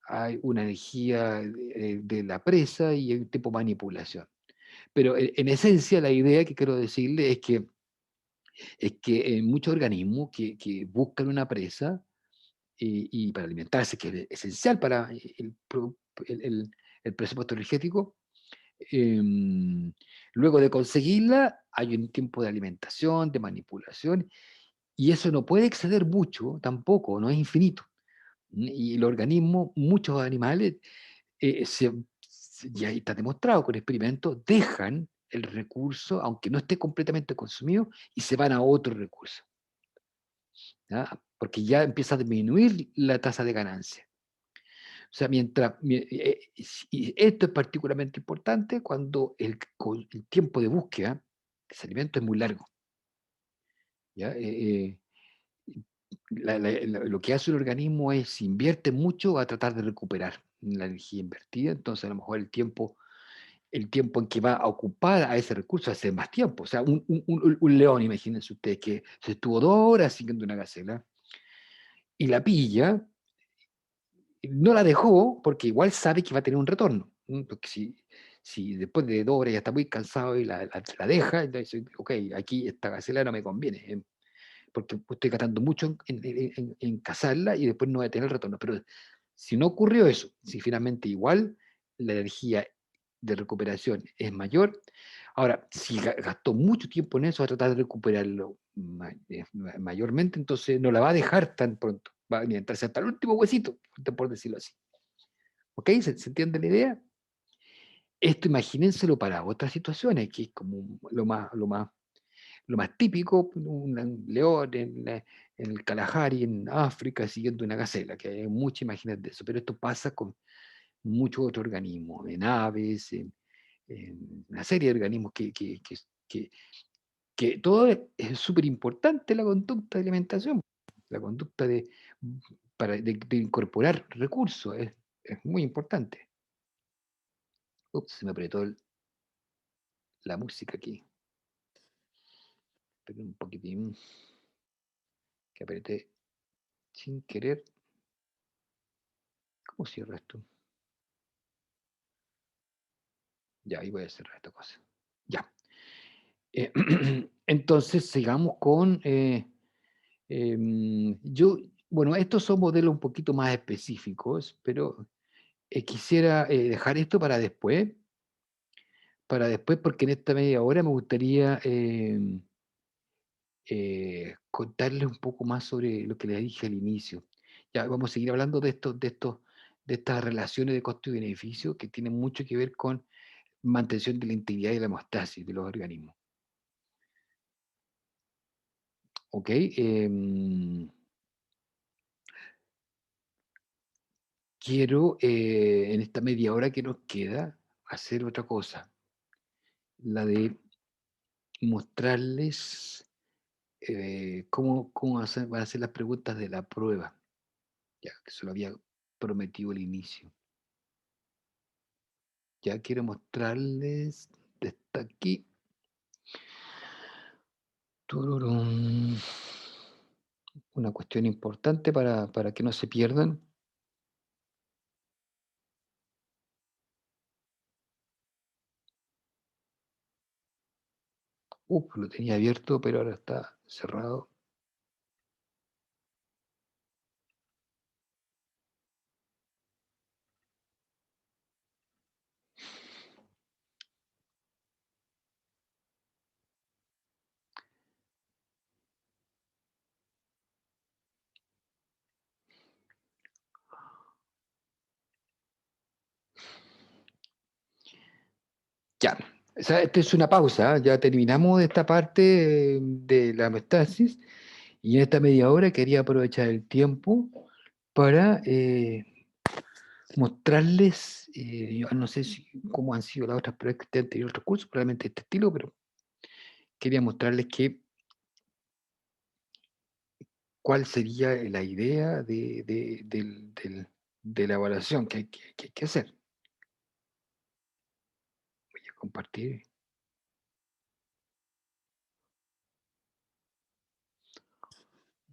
hay una energía de la presa y hay un tiempo de manipulación. Pero en esencia la idea que quiero decirle es que en muchos organismos que buscan una presa y para alimentarse, que es esencial para el, el- el presupuesto energético, em, luego de conseguirla hay un tiempo de alimentación, de manipulación, y eso no puede exceder mucho tampoco, no es infinito. Y el organismo, muchos animales, ya está demostrado con experimentos, dejan el recurso, aunque no esté completamente consumido, y se van a otro recurso, ¿ya? Porque ya empieza a disminuir la tasa de ganancia. O sea, y esto es particularmente importante cuando el tiempo de búsqueda de ese alimento es muy largo. ¿Ya? Lo que hace el organismo es invierte mucho a tratar de recuperar la energía invertida, entonces a lo mejor el tiempo en que va a ocupar a ese recurso hace más tiempo. O sea, un león, imagínense ustedes, que se estuvo 2 horas siguiendo una gacela y la pilla, no la dejó porque igual sabe que va a tener un retorno. Porque si después de 2 horas ya está muy cansado y la deja, entonces, ok, aquí esta gacela no me conviene, porque estoy gastando mucho en cazarla y después no voy a tener el retorno. Pero si no ocurrió eso, si finalmente igual la energía de recuperación es mayor, ahora, si gastó mucho tiempo en eso, va a tratar de recuperarlo mayormente, entonces no la va a dejar tan pronto, va a alimentarse hasta el último huesito, por decirlo así. ¿Ok? ¿Se entiende la idea? Esto imagínenselo para otras situaciones, que es como lo más típico, un león en el Kalahari, en África, siguiendo una gacela, que hay muchas imágenes de eso, pero esto pasa con muchos otros organismos, en aves, en una serie de organismos que, que todo es súper importante la conducta de alimentación, la conducta de incorporar recursos, es muy importante. Ups, se me apretó la música aquí. Pero un poquitín que apreté sin querer. ¿Cómo cierro esto? Ya, ahí voy a cerrar esta cosa. Ya. Eh, entonces, sigamos con... bueno, estos son modelos un poquito más específicos, pero quisiera dejar esto para después, porque en esta media hora me gustaría contarles un poco más sobre lo que les dije al inicio. Ya vamos a seguir hablando de estas relaciones de costo y beneficio que tienen mucho que ver con mantención de la integridad y la hemostasis de los organismos. ¿Ok? Quiero, en esta media hora que nos queda, hacer otra cosa, la de mostrarles cómo van a ser las preguntas de la prueba. Ya, que se lo había prometido el inicio. Ya quiero mostrarles, está aquí. Tururum. Una cuestión importante para que no se pierdan. Lo tenía abierto, pero ahora está cerrado. Ya, o sea, esta es una pausa, ¿eh? Ya terminamos de esta parte de la metastasis y en esta media hora quería aprovechar el tiempo para mostrarles, yo no sé cómo han sido las otras pruebas que ustedes han tenido otros cursos, probablemente de este estilo, pero quería mostrarles cuál sería la idea de la evaluación que hay que hacer. Voy a compartir.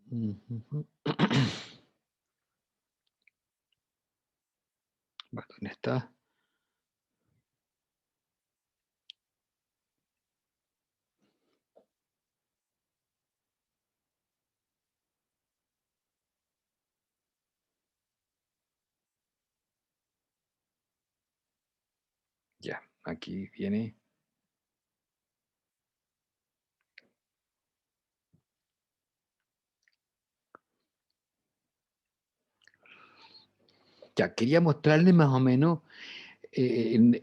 Ujú. Bueno, ¿dónde está? Ya, aquí viene. Ya, quería mostrarles más o menos,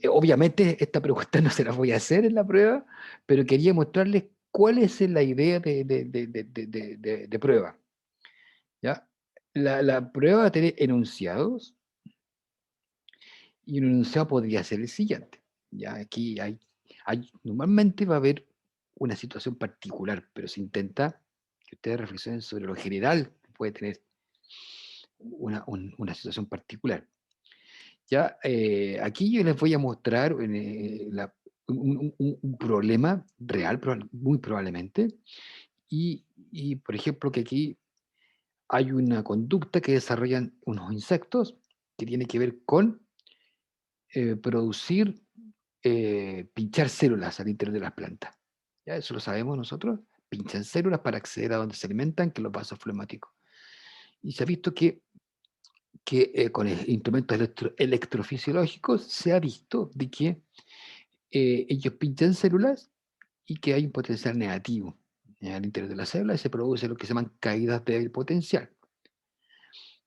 obviamente esta pregunta no se la voy a hacer en la prueba, pero quería mostrarles cuál es la idea de prueba. ¿Ya? La prueba va a tener enunciados y un enunciado podría ser el siguiente. Ya, aquí normalmente va a haber una situación particular, pero se intenta que ustedes reflexionen sobre lo general que puede tener una situación particular. Ya, aquí yo les voy a mostrar un problema real, muy probablemente, y, por ejemplo que aquí hay una conducta que desarrollan unos insectos que tiene que ver con producir, pinchar células al interior de las plantas. ¿Ya? Eso lo sabemos nosotros. Pinchan células para acceder a donde se alimentan, que es los vasos fleumáticos. Y se ha visto que con instrumentos electrofisiológicos se ha visto de que ellos pinchan células y que hay un potencial negativo al interior de la célula y se produce lo que se llaman caídas del potencial.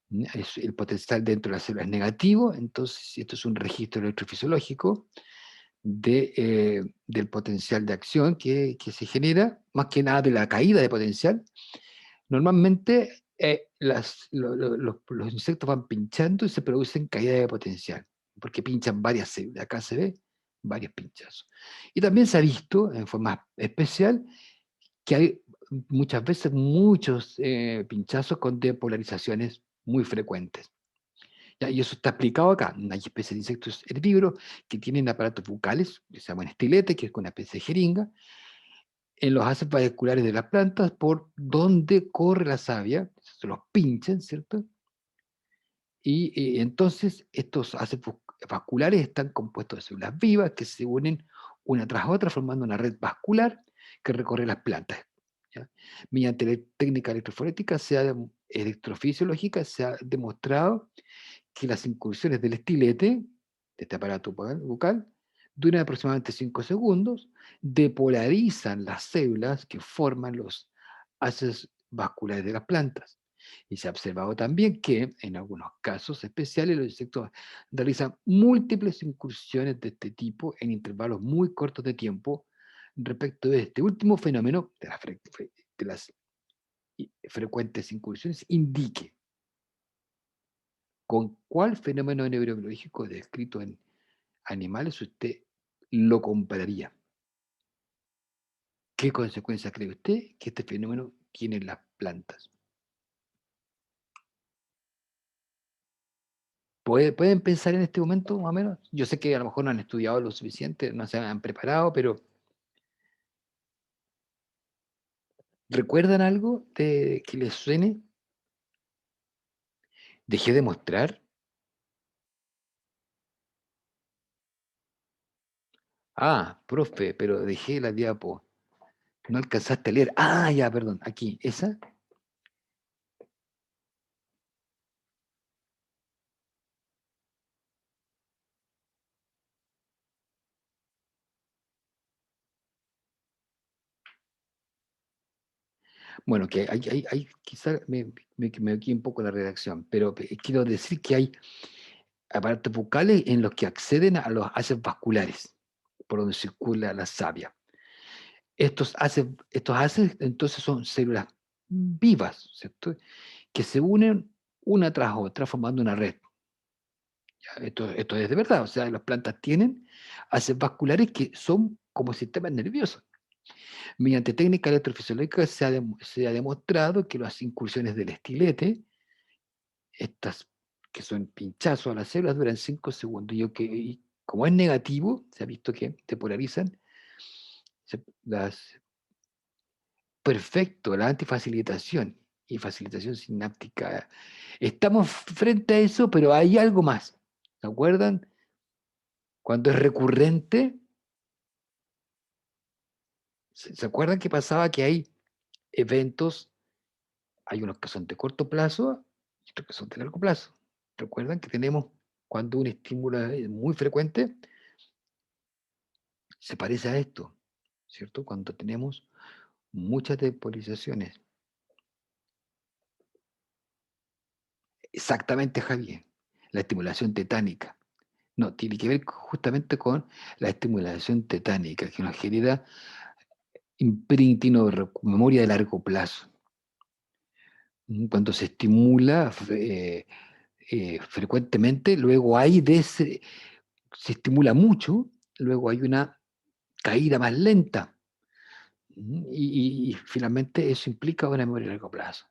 El potencial dentro de la célula es negativo, entonces esto es un registro electrofisiológico del potencial de acción que se genera, más que nada de la caída de potencial. Normalmente los insectos van pinchando y se producen caídas de potencial, porque pinchan varias células. Acá se ve varios pinchazos. Y también se ha visto en forma especial que hay muchas veces muchos pinchazos con depolarizaciones muy frecuentes. ¿Ya? Y eso está explicado acá. Hay especies de insectos herbívoros que tienen aparatos bucales, que se llaman estiletes, que es una especie de jeringa, en los haces vasculares de las plantas por donde corre la savia, se los pinchan, ¿cierto? Y entonces estos haces vasculares están compuestos de células vivas que se unen una tras otra formando una red vascular que recorre las plantas. ¿Ya? Mediante la técnica electroforética, electrofisiológica, se ha demostrado que las incursiones del estilete, de este aparato bucal, duran aproximadamente 5 segundos, depolarizan las células que forman los haces vasculares de las plantas. Y se ha observado también que en algunos casos especiales los insectos realizan múltiples incursiones de este tipo en intervalos muy cortos de tiempo respecto de este último fenómeno de las frecuentes incursiones indique con cuál fenómeno neurobiológico descrito en animales usted lo compararía. ¿Qué consecuencias cree usted que este fenómeno tiene en las plantas? ¿Pueden pensar en este momento más o menos? Yo sé que a lo mejor no han estudiado lo suficiente, no se han preparado, pero ¿recuerdan algo que les suene? ¿Dejé de mostrar? Ah, profe, pero dejé la diapo. No alcanzaste a leer. Ah, ya, perdón. Aquí, ¿esa? Bueno, que quizá me equivoqué un poco la redacción, pero quiero decir que hay aparatos bucales en los que acceden a los haces vasculares, por donde circula la savia. Estos haces entonces son células vivas, ¿cierto? Que se unen una tras otra formando una red. ¿Ya? Esto es de verdad, o sea, las plantas tienen haces vasculares que son como sistemas nerviosos. Mediante técnicas electrofisiológicas se ha demostrado que las incursiones del estilete, estas que son pinchazos a las células, duran 5 segundos. Y como es negativo, se ha visto que te polarizan, las perfecto, la antifacilitación y facilitación sináptica. Estamos frente a eso, pero hay algo más. ¿Se acuerdan? Cuando es recurrente, ¿se acuerdan que pasaba que hay eventos, hay unos que son de corto plazo y otros que son de largo plazo? ¿Recuerdan que tenemos cuando un estímulo es muy frecuente? Se parece a esto, ¿cierto? Cuando tenemos muchas despolarizaciones. Exactamente, Javier. La estimulación tetánica. No, tiene que ver justamente con la estimulación tetánica, que nos genera imprinting o memoria de largo plazo. Cuando se estimula frecuentemente, luego se estimula mucho, luego hay una caída más lenta. Y finalmente eso implica una memoria de largo plazo.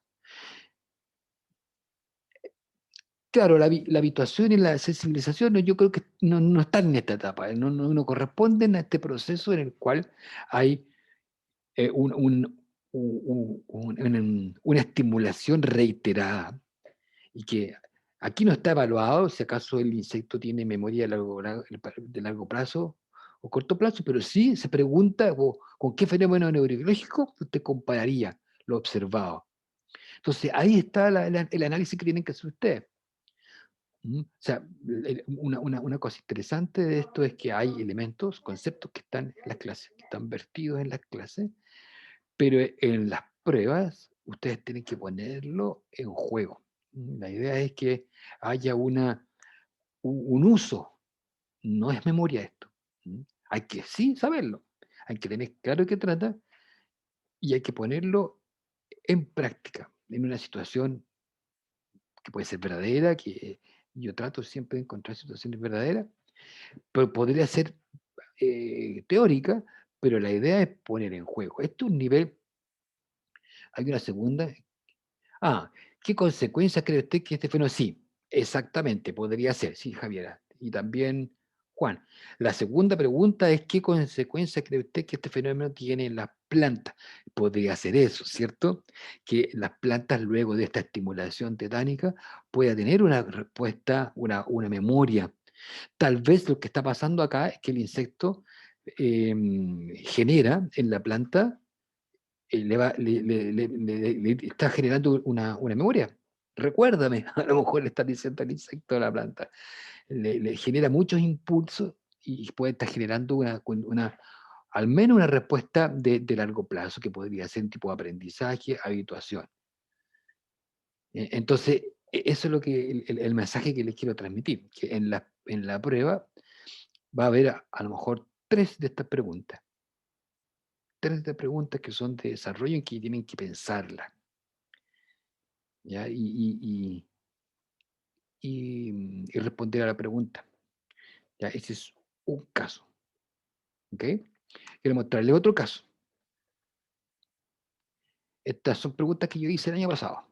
Claro, la habituación y la sensibilización yo creo que no están en esta etapa, no corresponden a este proceso en el cual hay una estimulación reiterada y que aquí no está evaluado si acaso el insecto tiene memoria de largo plazo o corto plazo, pero sí se pregunta con qué fenómeno neurobiológico usted compararía lo observado. Entonces ahí está el análisis que tienen que hacer ustedes. O sea, una cosa interesante de esto es que hay elementos, conceptos que están en las clases, que están vertidos en las clases, pero en las pruebas ustedes tienen que ponerlo en juego. La idea es que haya un uso, no es memoria esto. Hay que sí saberlo, hay que tener claro de qué trata y hay que ponerlo en práctica, en una situación que puede ser verdadera, que yo trato siempre de encontrar situaciones verdaderas, pero podría ser teórica, pero la idea es poner en juego. Esto es un nivel, hay una segunda. Ah, ¿qué consecuencias cree usted que este fenómeno? Sí, exactamente, podría ser, sí, Javiera. Y también, Juan. La segunda pregunta es, ¿qué consecuencias cree usted que este fenómeno tiene en las plantas? Podría ser eso, ¿cierto? Que las plantas, luego de esta estimulación tetánica, puedan tener una respuesta, una memoria. Tal vez lo que está pasando acá es que el insecto genera en la planta le está generando una memoria. Recuérdame, a lo mejor le está diciendo al insecto a la planta. Le genera muchos impulsos y puede estar generando al menos una respuesta de largo plazo que podría ser un tipo de aprendizaje, habituación. Entonces, eso es lo que el mensaje que les quiero transmitir, que en la prueba va a haber a lo mejor tres de estas preguntas que son de desarrollo y que tienen que pensarla. ¿Ya? Y responder a la pregunta. ¿Ya? Ese es un caso. ¿Ok? Quiero mostrarle otro caso. Estas son preguntas que yo hice el año pasado.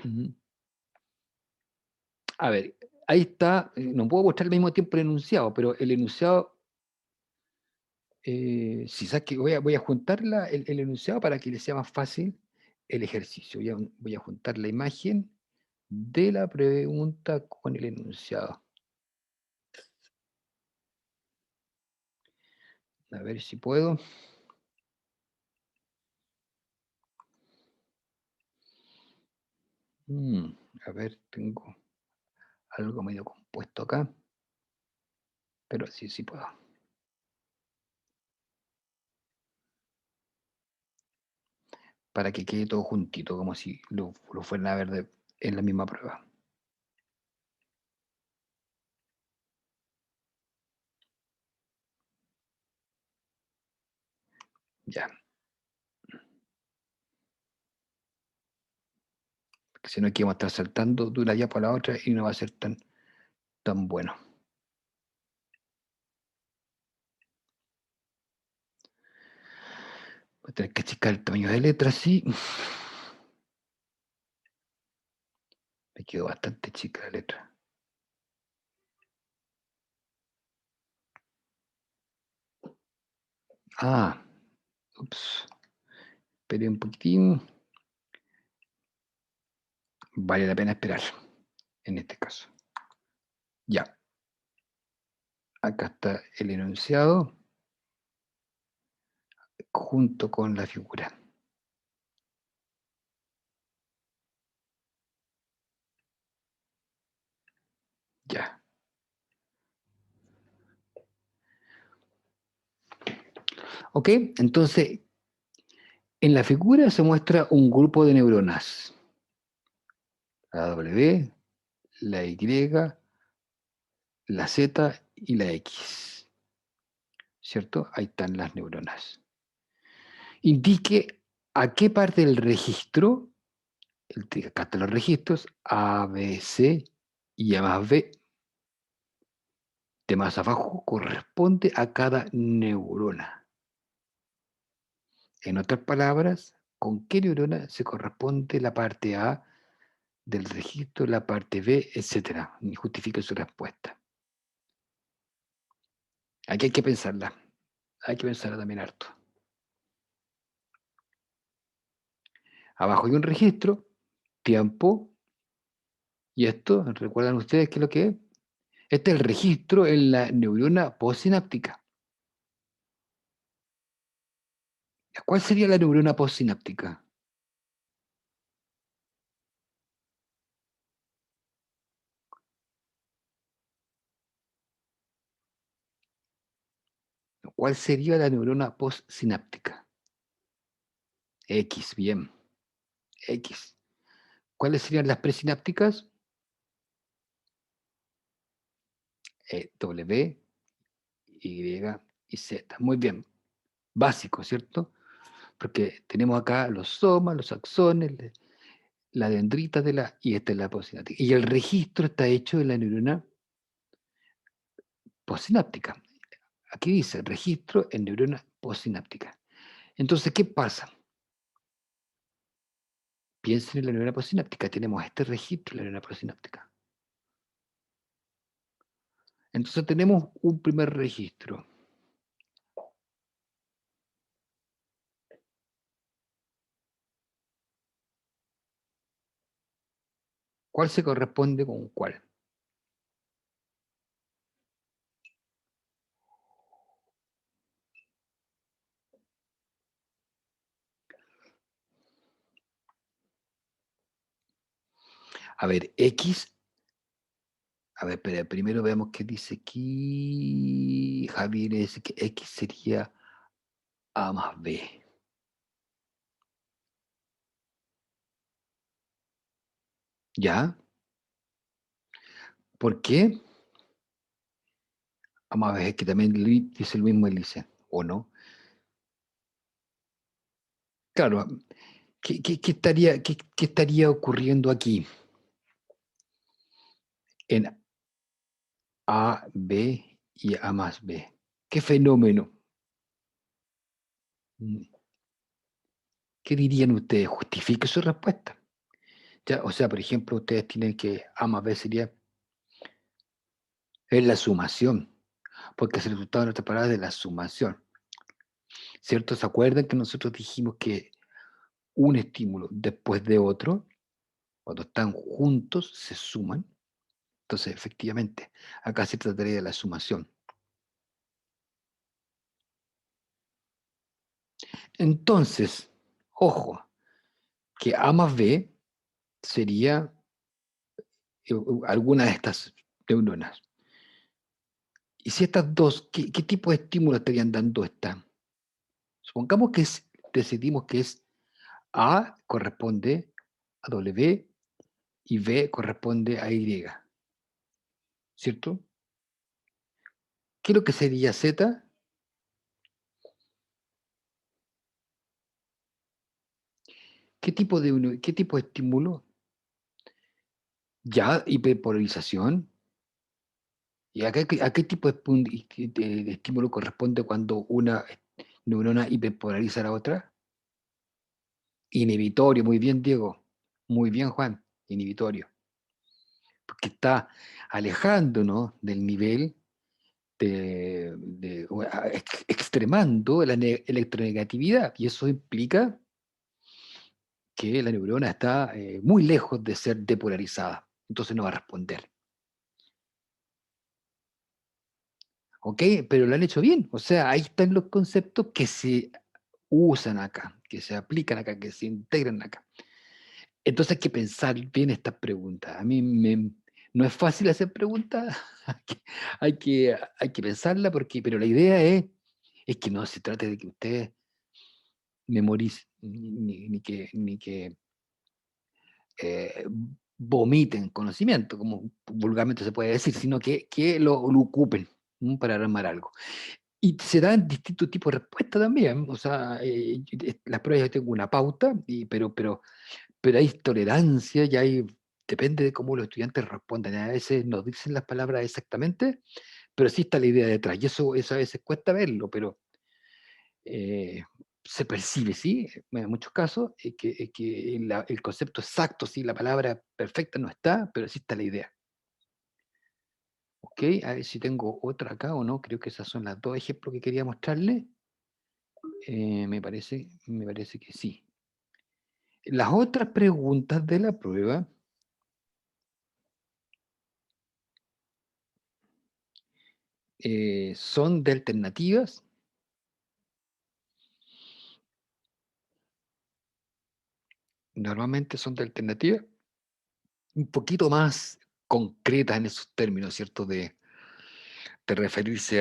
Ujú. A ver, ahí está, no puedo mostrar al mismo tiempo el enunciado, pero el enunciado, si sabes que voy a juntar el enunciado para que le sea más fácil el ejercicio. Voy a juntar la imagen de la pregunta con el enunciado. A ver si puedo. A ver, tengo algo medio compuesto acá, pero sí puedo. Para que quede todo juntito, como si lo fueran a ver en la misma prueba. Ya. Porque si no, aquí vamos a estar saltando de una diapo a la otra y no va a ser tan bueno. Voy a tener que achicar el tamaño de letra, sí. Me quedó bastante chica la letra. Ups. Esperé un poquitín. Vale la pena esperar, en este caso. Ya. Acá está el enunciado junto con la figura. Ya. Ok, entonces, en la figura se muestra un grupo de neuronas. La W, la Y, la Z y la X. ¿Cierto? Ahí están las neuronas. Indique a qué parte del registro, acá están los registros, A, B, C y A más B, de más abajo, corresponde a cada neurona. En otras palabras, ¿con qué neurona se corresponde la parte A del registro, la parte B, etcétera? Y justifique su respuesta. Aquí hay que pensarla. Hay que pensarla también harto. Abajo hay un registro, tiempo, y esto, ¿recuerdan ustedes qué es lo que es? Este es el registro en la neurona postsináptica. ¿Cuál sería la neurona postsináptica? ¿Cuál sería la neurona postsináptica? X, bien. X. ¿Cuáles serían las presinápticas? W, Y y Z. Muy bien. Básico, ¿cierto? Porque tenemos acá los somas, los axones, la dendrita y esta es la postsináptica. Y el registro está hecho en la neurona postsináptica. Aquí dice registro en neurona postsináptica. Entonces, ¿qué pasa? Piensen en la neurona postsináptica. Tenemos este registro en la neurona postsináptica. Entonces tenemos un primer registro. ¿Cuál se corresponde con cuál? A ver, X. A ver, espera, primero veamos qué dice aquí. Javier dice que X sería A más B. ¿Ya? ¿Por qué? Vamos a ver, es que también dice lo mismo Elise, ¿o no? Claro, ¿qué estaría ocurriendo aquí? En A, B y A más B. ¿Qué fenómeno? ¿Qué dirían ustedes? Justifique su respuesta. Ya, o sea, por ejemplo, ustedes tienen que A más B sería Es la sumación, porque es el resultado de nuestras palabras de la sumación. ¿Cierto? ¿Se acuerdan que nosotros dijimos que un estímulo después de otro, cuando están juntos, se suman? Entonces, efectivamente, acá se trataría de la sumación. Entonces, ojo, que A más B sería alguna de estas neuronas. Y si estas dos, ¿qué tipo de estímulo estarían dando esta? Supongamos que decidimos que es A corresponde a W y B corresponde a Y, ¿cierto? ¿Qué es lo que sería Z? ¿Qué tipo de estímulo? Ya, hiperpolarización. ¿Y a qué tipo de estímulo corresponde cuando una neurona hiperpolariza a la otra? Inhibitorio, muy bien, Diego. Muy bien, Juan. Inhibitorio. Porque está alejándonos del nivel extremando la electronegatividad. Y eso implica que la neurona está muy lejos de ser depolarizada. Entonces no va a responder. ¿Ok? Pero lo han hecho bien. O sea, ahí están los conceptos que se usan acá, que se aplican acá, que se integran acá. Entonces hay que pensar bien estas preguntas. No es fácil hacer preguntas, hay que pensarla, pero la idea es que no se trate de que ustedes memoricen, ni que eh, vomiten conocimiento, como vulgarmente se puede decir, sino que lo ocupen para armar algo. Y se dan distintos tipos de respuestas también. O sea, las pruebas yo tengo una pauta, pero hay tolerancia y depende de cómo los estudiantes respondan. A veces no dicen las palabras exactamente, pero sí está la idea detrás. Y eso a veces cuesta verlo, pero eh, se percibe, ¿sí? En muchos casos, que el concepto exacto, sí, la palabra perfecta no está, pero sí está la idea. ¿Ok? A ver si tengo otra acá o no. Creo que esas son las dos ejemplos que quería mostrarles. Me parece que sí. Las otras preguntas de la prueba son de alternativas. Normalmente son de alternativas un poquito más concretas en esos términos, ¿cierto? De referirse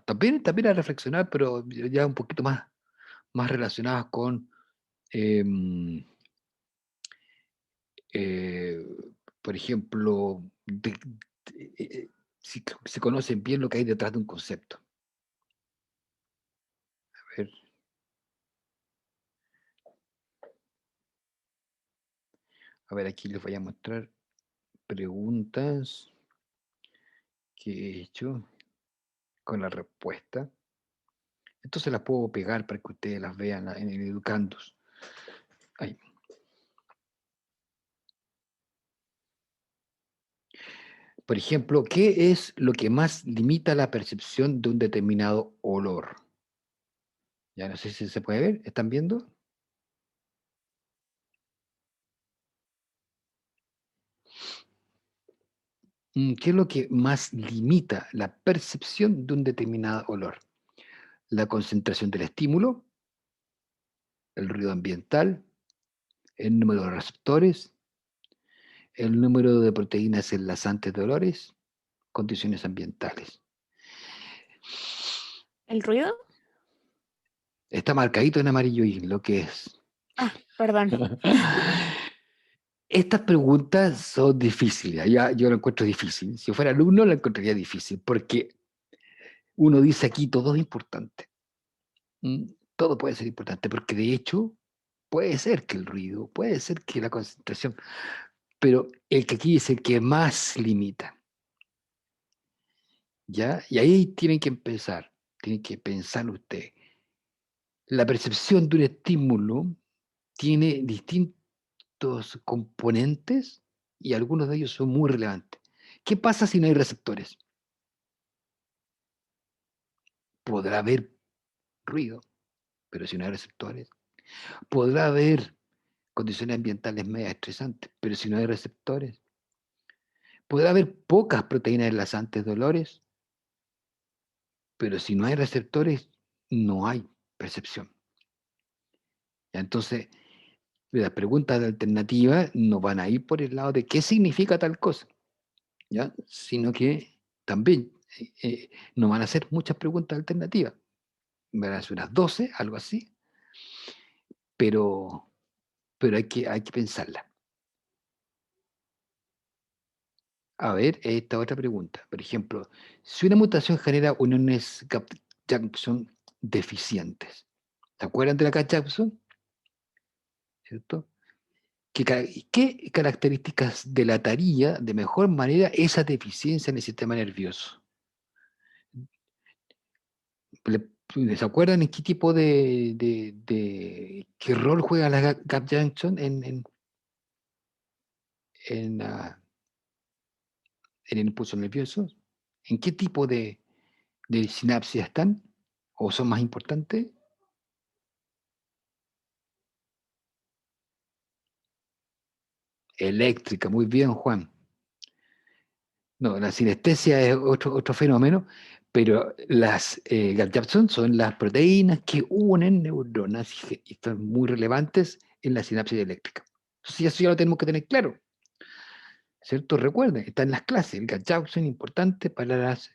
también a reflexionar, pero ya un poquito más relacionadas con, em, eh, por ejemplo, si se conocen bien lo que hay detrás de un concepto. A ver, aquí les voy a mostrar preguntas que he hecho con la respuesta. Entonces las puedo pegar para que ustedes las vean en el Educandos. Ahí. Por ejemplo, ¿qué es lo que más limita la percepción de un determinado olor? Ya no sé si se puede ver. ¿Están viendo? ¿Qué es lo que más limita la percepción de un determinado olor? La concentración del estímulo, el ruido ambiental, el número de receptores, el número de proteínas enlazantes de olores, condiciones ambientales. ¿El ruido? Está marcadito en amarillo y lo que es. Ah, perdón. Estas preguntas son difíciles, yo lo encuentro difícil. Si fuera alumno, lo encontraría difícil, porque uno dice aquí todo es importante. ¿Mm? Todo puede ser importante, porque de hecho puede ser que el ruido, puede ser que la concentración, pero el que aquí es el que más limita, ¿ya? Y ahí tienen que pensar usted. La percepción de un estímulo tiene distintos componentes y algunos de ellos son muy relevantes. ¿Qué pasa si no hay receptores? Podrá haber ruido, pero si no hay receptores. Podrá haber condiciones ambientales medio estresantes, pero si no hay receptores. Podrá haber pocas proteínas enlazantes de olores, pero si no hay receptores, no hay percepción. Entonces, las preguntas de alternativa no van a ir por el lado de qué significa tal cosa, ¿ya? Sino que también no van a hacer muchas preguntas alternativas. Van a ser unas 12, algo así, pero, pero hay que pensarla. A ver, esta otra pregunta. Por ejemplo, si una mutación genera uniones Gap-Junction deficientes, ¿se acuerdan de la Gap-Junction? ¿Cierto? ¿Qué características delataría de mejor manera esa deficiencia en el sistema nervioso? ¿Se acuerdan en qué tipo qué rol juega la gap junction en, ah, en el impulso nervioso? ¿En qué tipo de sinapsis están? ¿O son más importantes? Eléctrica, muy bien, Juan. No, la sinestesia es otro fenómeno, pero las gap-junction son las proteínas que unen neuronas y están muy relevantes en la sinapsis eléctrica. Entonces, eso ya lo tenemos que tener claro, ¿cierto? Recuerden, está en las clases, el gap-junction importante para las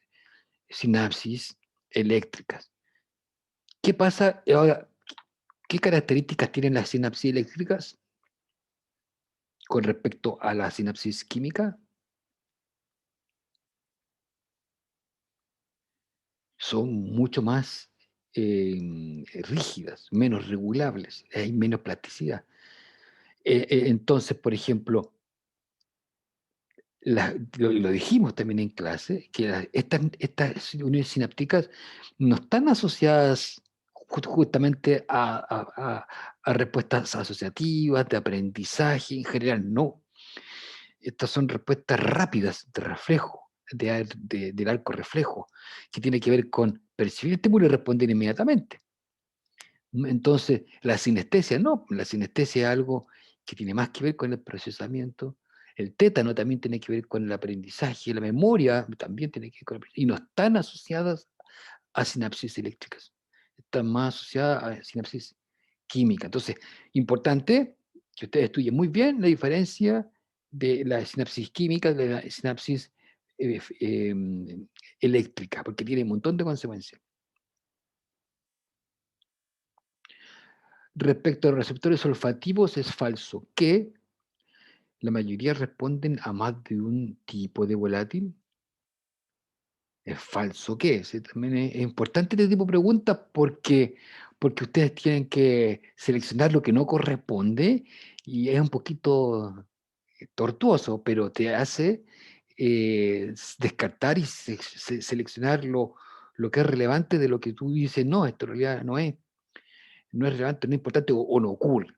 sinapsis eléctricas. ¿Qué pasa ahora? ¿Qué características tienen las sinapsis eléctricas con respecto a la sinapsis química? Son mucho más rígidas, menos regulables, hay menos plasticidad. Entonces, por ejemplo, lo dijimos también en clase, que estas uniones sinápticas no están asociadas justamente a respuestas asociativas, de aprendizaje en general, no. Estas son respuestas rápidas de reflejo, del arco reflejo, que tiene que ver con percibir el estímulo y responder inmediatamente. Entonces, la sinestesia no, la sinestesia es algo que tiene más que ver con el procesamiento. El tétano también tiene que ver con el aprendizaje, la memoria también tiene que ver con y no están asociadas a sinapsis eléctricas, están más asociadas a sinapsis química. Entonces, importante que ustedes estudien muy bien la diferencia de la sinapsis química de la sinapsis eléctrica, porque tiene un montón de consecuencias. Respecto a los receptores olfativos, es falso que la mayoría responden a más de un tipo de volátil. Es falso que también es importante este tipo de preguntas porque ustedes tienen que seleccionar lo que no corresponde y es un poquito tortuoso, pero te hace descartar y seleccionar lo que es relevante de lo que tú dices, no, esto en realidad no es relevante, no es importante o no ocurre.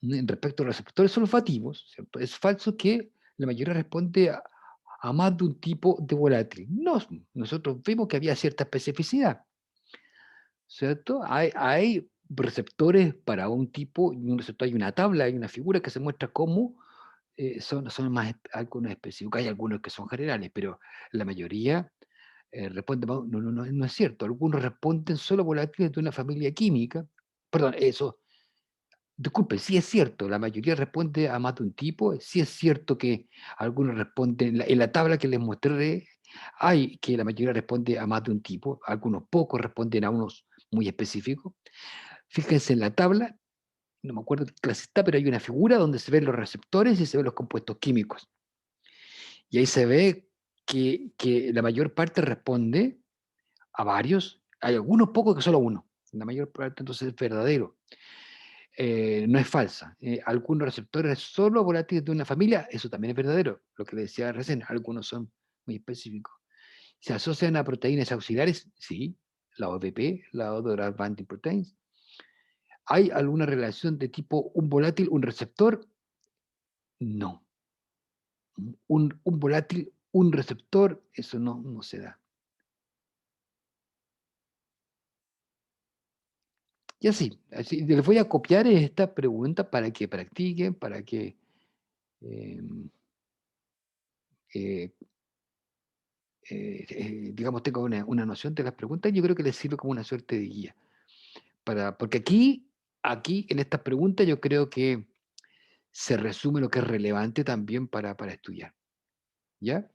Respecto a los receptores olfativos, ¿cierto? Es falso que la mayoría responde a más de un tipo de volátil. No, nosotros vimos que había cierta especificidad, ¿cierto? Hay receptores para un tipo y un receptor, hay una tabla, hay una figura que se muestra cómo son más algunos específicos. Hay algunos que son generales, pero la mayoría responde, no es cierto. Algunos responden solo a volátiles de una familia química. Perdón, eso. Disculpe, sí es cierto, la mayoría responde a más de un tipo, sí es cierto que algunos responden, en la tabla que les mostré, hay que la mayoría responde a más de un tipo, algunos pocos responden a unos muy específicos. Fíjense en la tabla, no me acuerdo qué clase está, pero hay una figura donde se ven los receptores y se ven los compuestos químicos. Y ahí se ve que la mayor parte responde a varios, hay algunos pocos que solo uno, la mayor parte entonces es verdadero. No es falsa. Algunos receptores solo volátiles de una familia, eso también es verdadero, lo que decía recién, algunos son muy específicos. ¿Se asocian a proteínas auxiliares? Sí, la OBP, la Odor Binding Proteins. ¿Hay alguna relación de tipo un volátil, un receptor? No. Un volátil, un receptor, eso no se da. Y así les voy a copiar esta pregunta para que practiquen, para que em, eh, digamos, tengan una noción de las preguntas. Yo creo que les sirve como una suerte de guía. Porque aquí, en estas preguntas, yo creo que se resume lo que es relevante también para estudiar. ¿Ya?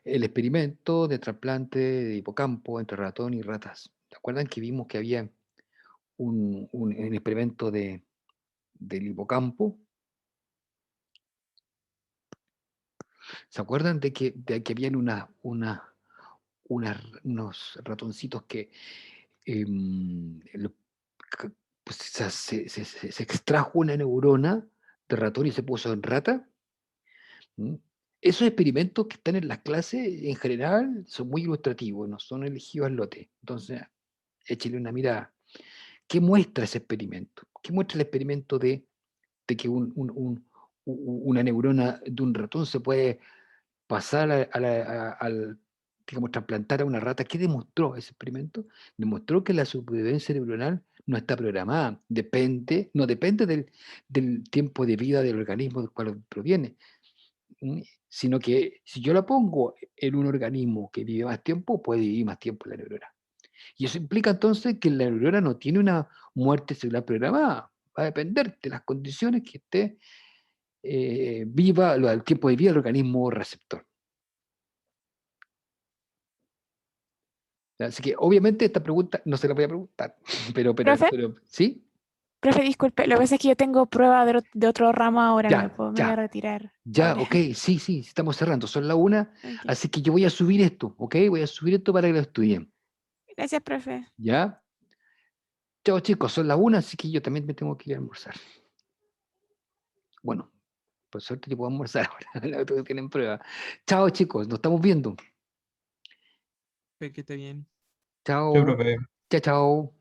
El experimento de trasplante de hipocampo entre ratón y ratas. ¿Se acuerdan que vimos que había un experimento del hipocampo? ¿Se acuerdan de que habían unos ratoncitos que pues, se extrajo una neurona de ratón y se puso en rata? ¿Mm? Esos experimentos que están en las clases, en general, son muy ilustrativos, no son elegidos al lote. Entonces, échale una mirada. ¿Qué muestra ese experimento? ¿Qué muestra el experimento de que una neurona de un ratón se puede pasar digamos, trasplantar a una rata? ¿Qué demostró ese experimento? Demostró que la supervivencia neuronal no está programada, no depende del tiempo de vida del organismo del cual proviene, sino que si yo la pongo en un organismo que vive más tiempo, puede vivir más tiempo la neurona. Y eso implica entonces que la neurona no tiene una muerte celular programada, va a depender de las condiciones que esté viva, el tiempo de vida del organismo receptor. Así que obviamente esta pregunta no se la voy a preguntar, Profe, pero ¿sí? profe, disculpe, lo que pasa es que yo tengo prueba de otro ramo ahora, Ya, me voy a ya, retirar ya, ahora. ok, sí, estamos cerrando, son la una, Ok. así que yo voy a subir esto, ok, voy a subir esto para que lo estudien, Gracias, profe. ¿ya? Chao chicos, son la una, así que yo también me tengo que ir a almorzar. Bueno, por suerte yo puedo almorzar ahora, los otros tienen prueba. Chao chicos, nos estamos viendo. Que esté bien. Chao, Chao, profe. chao.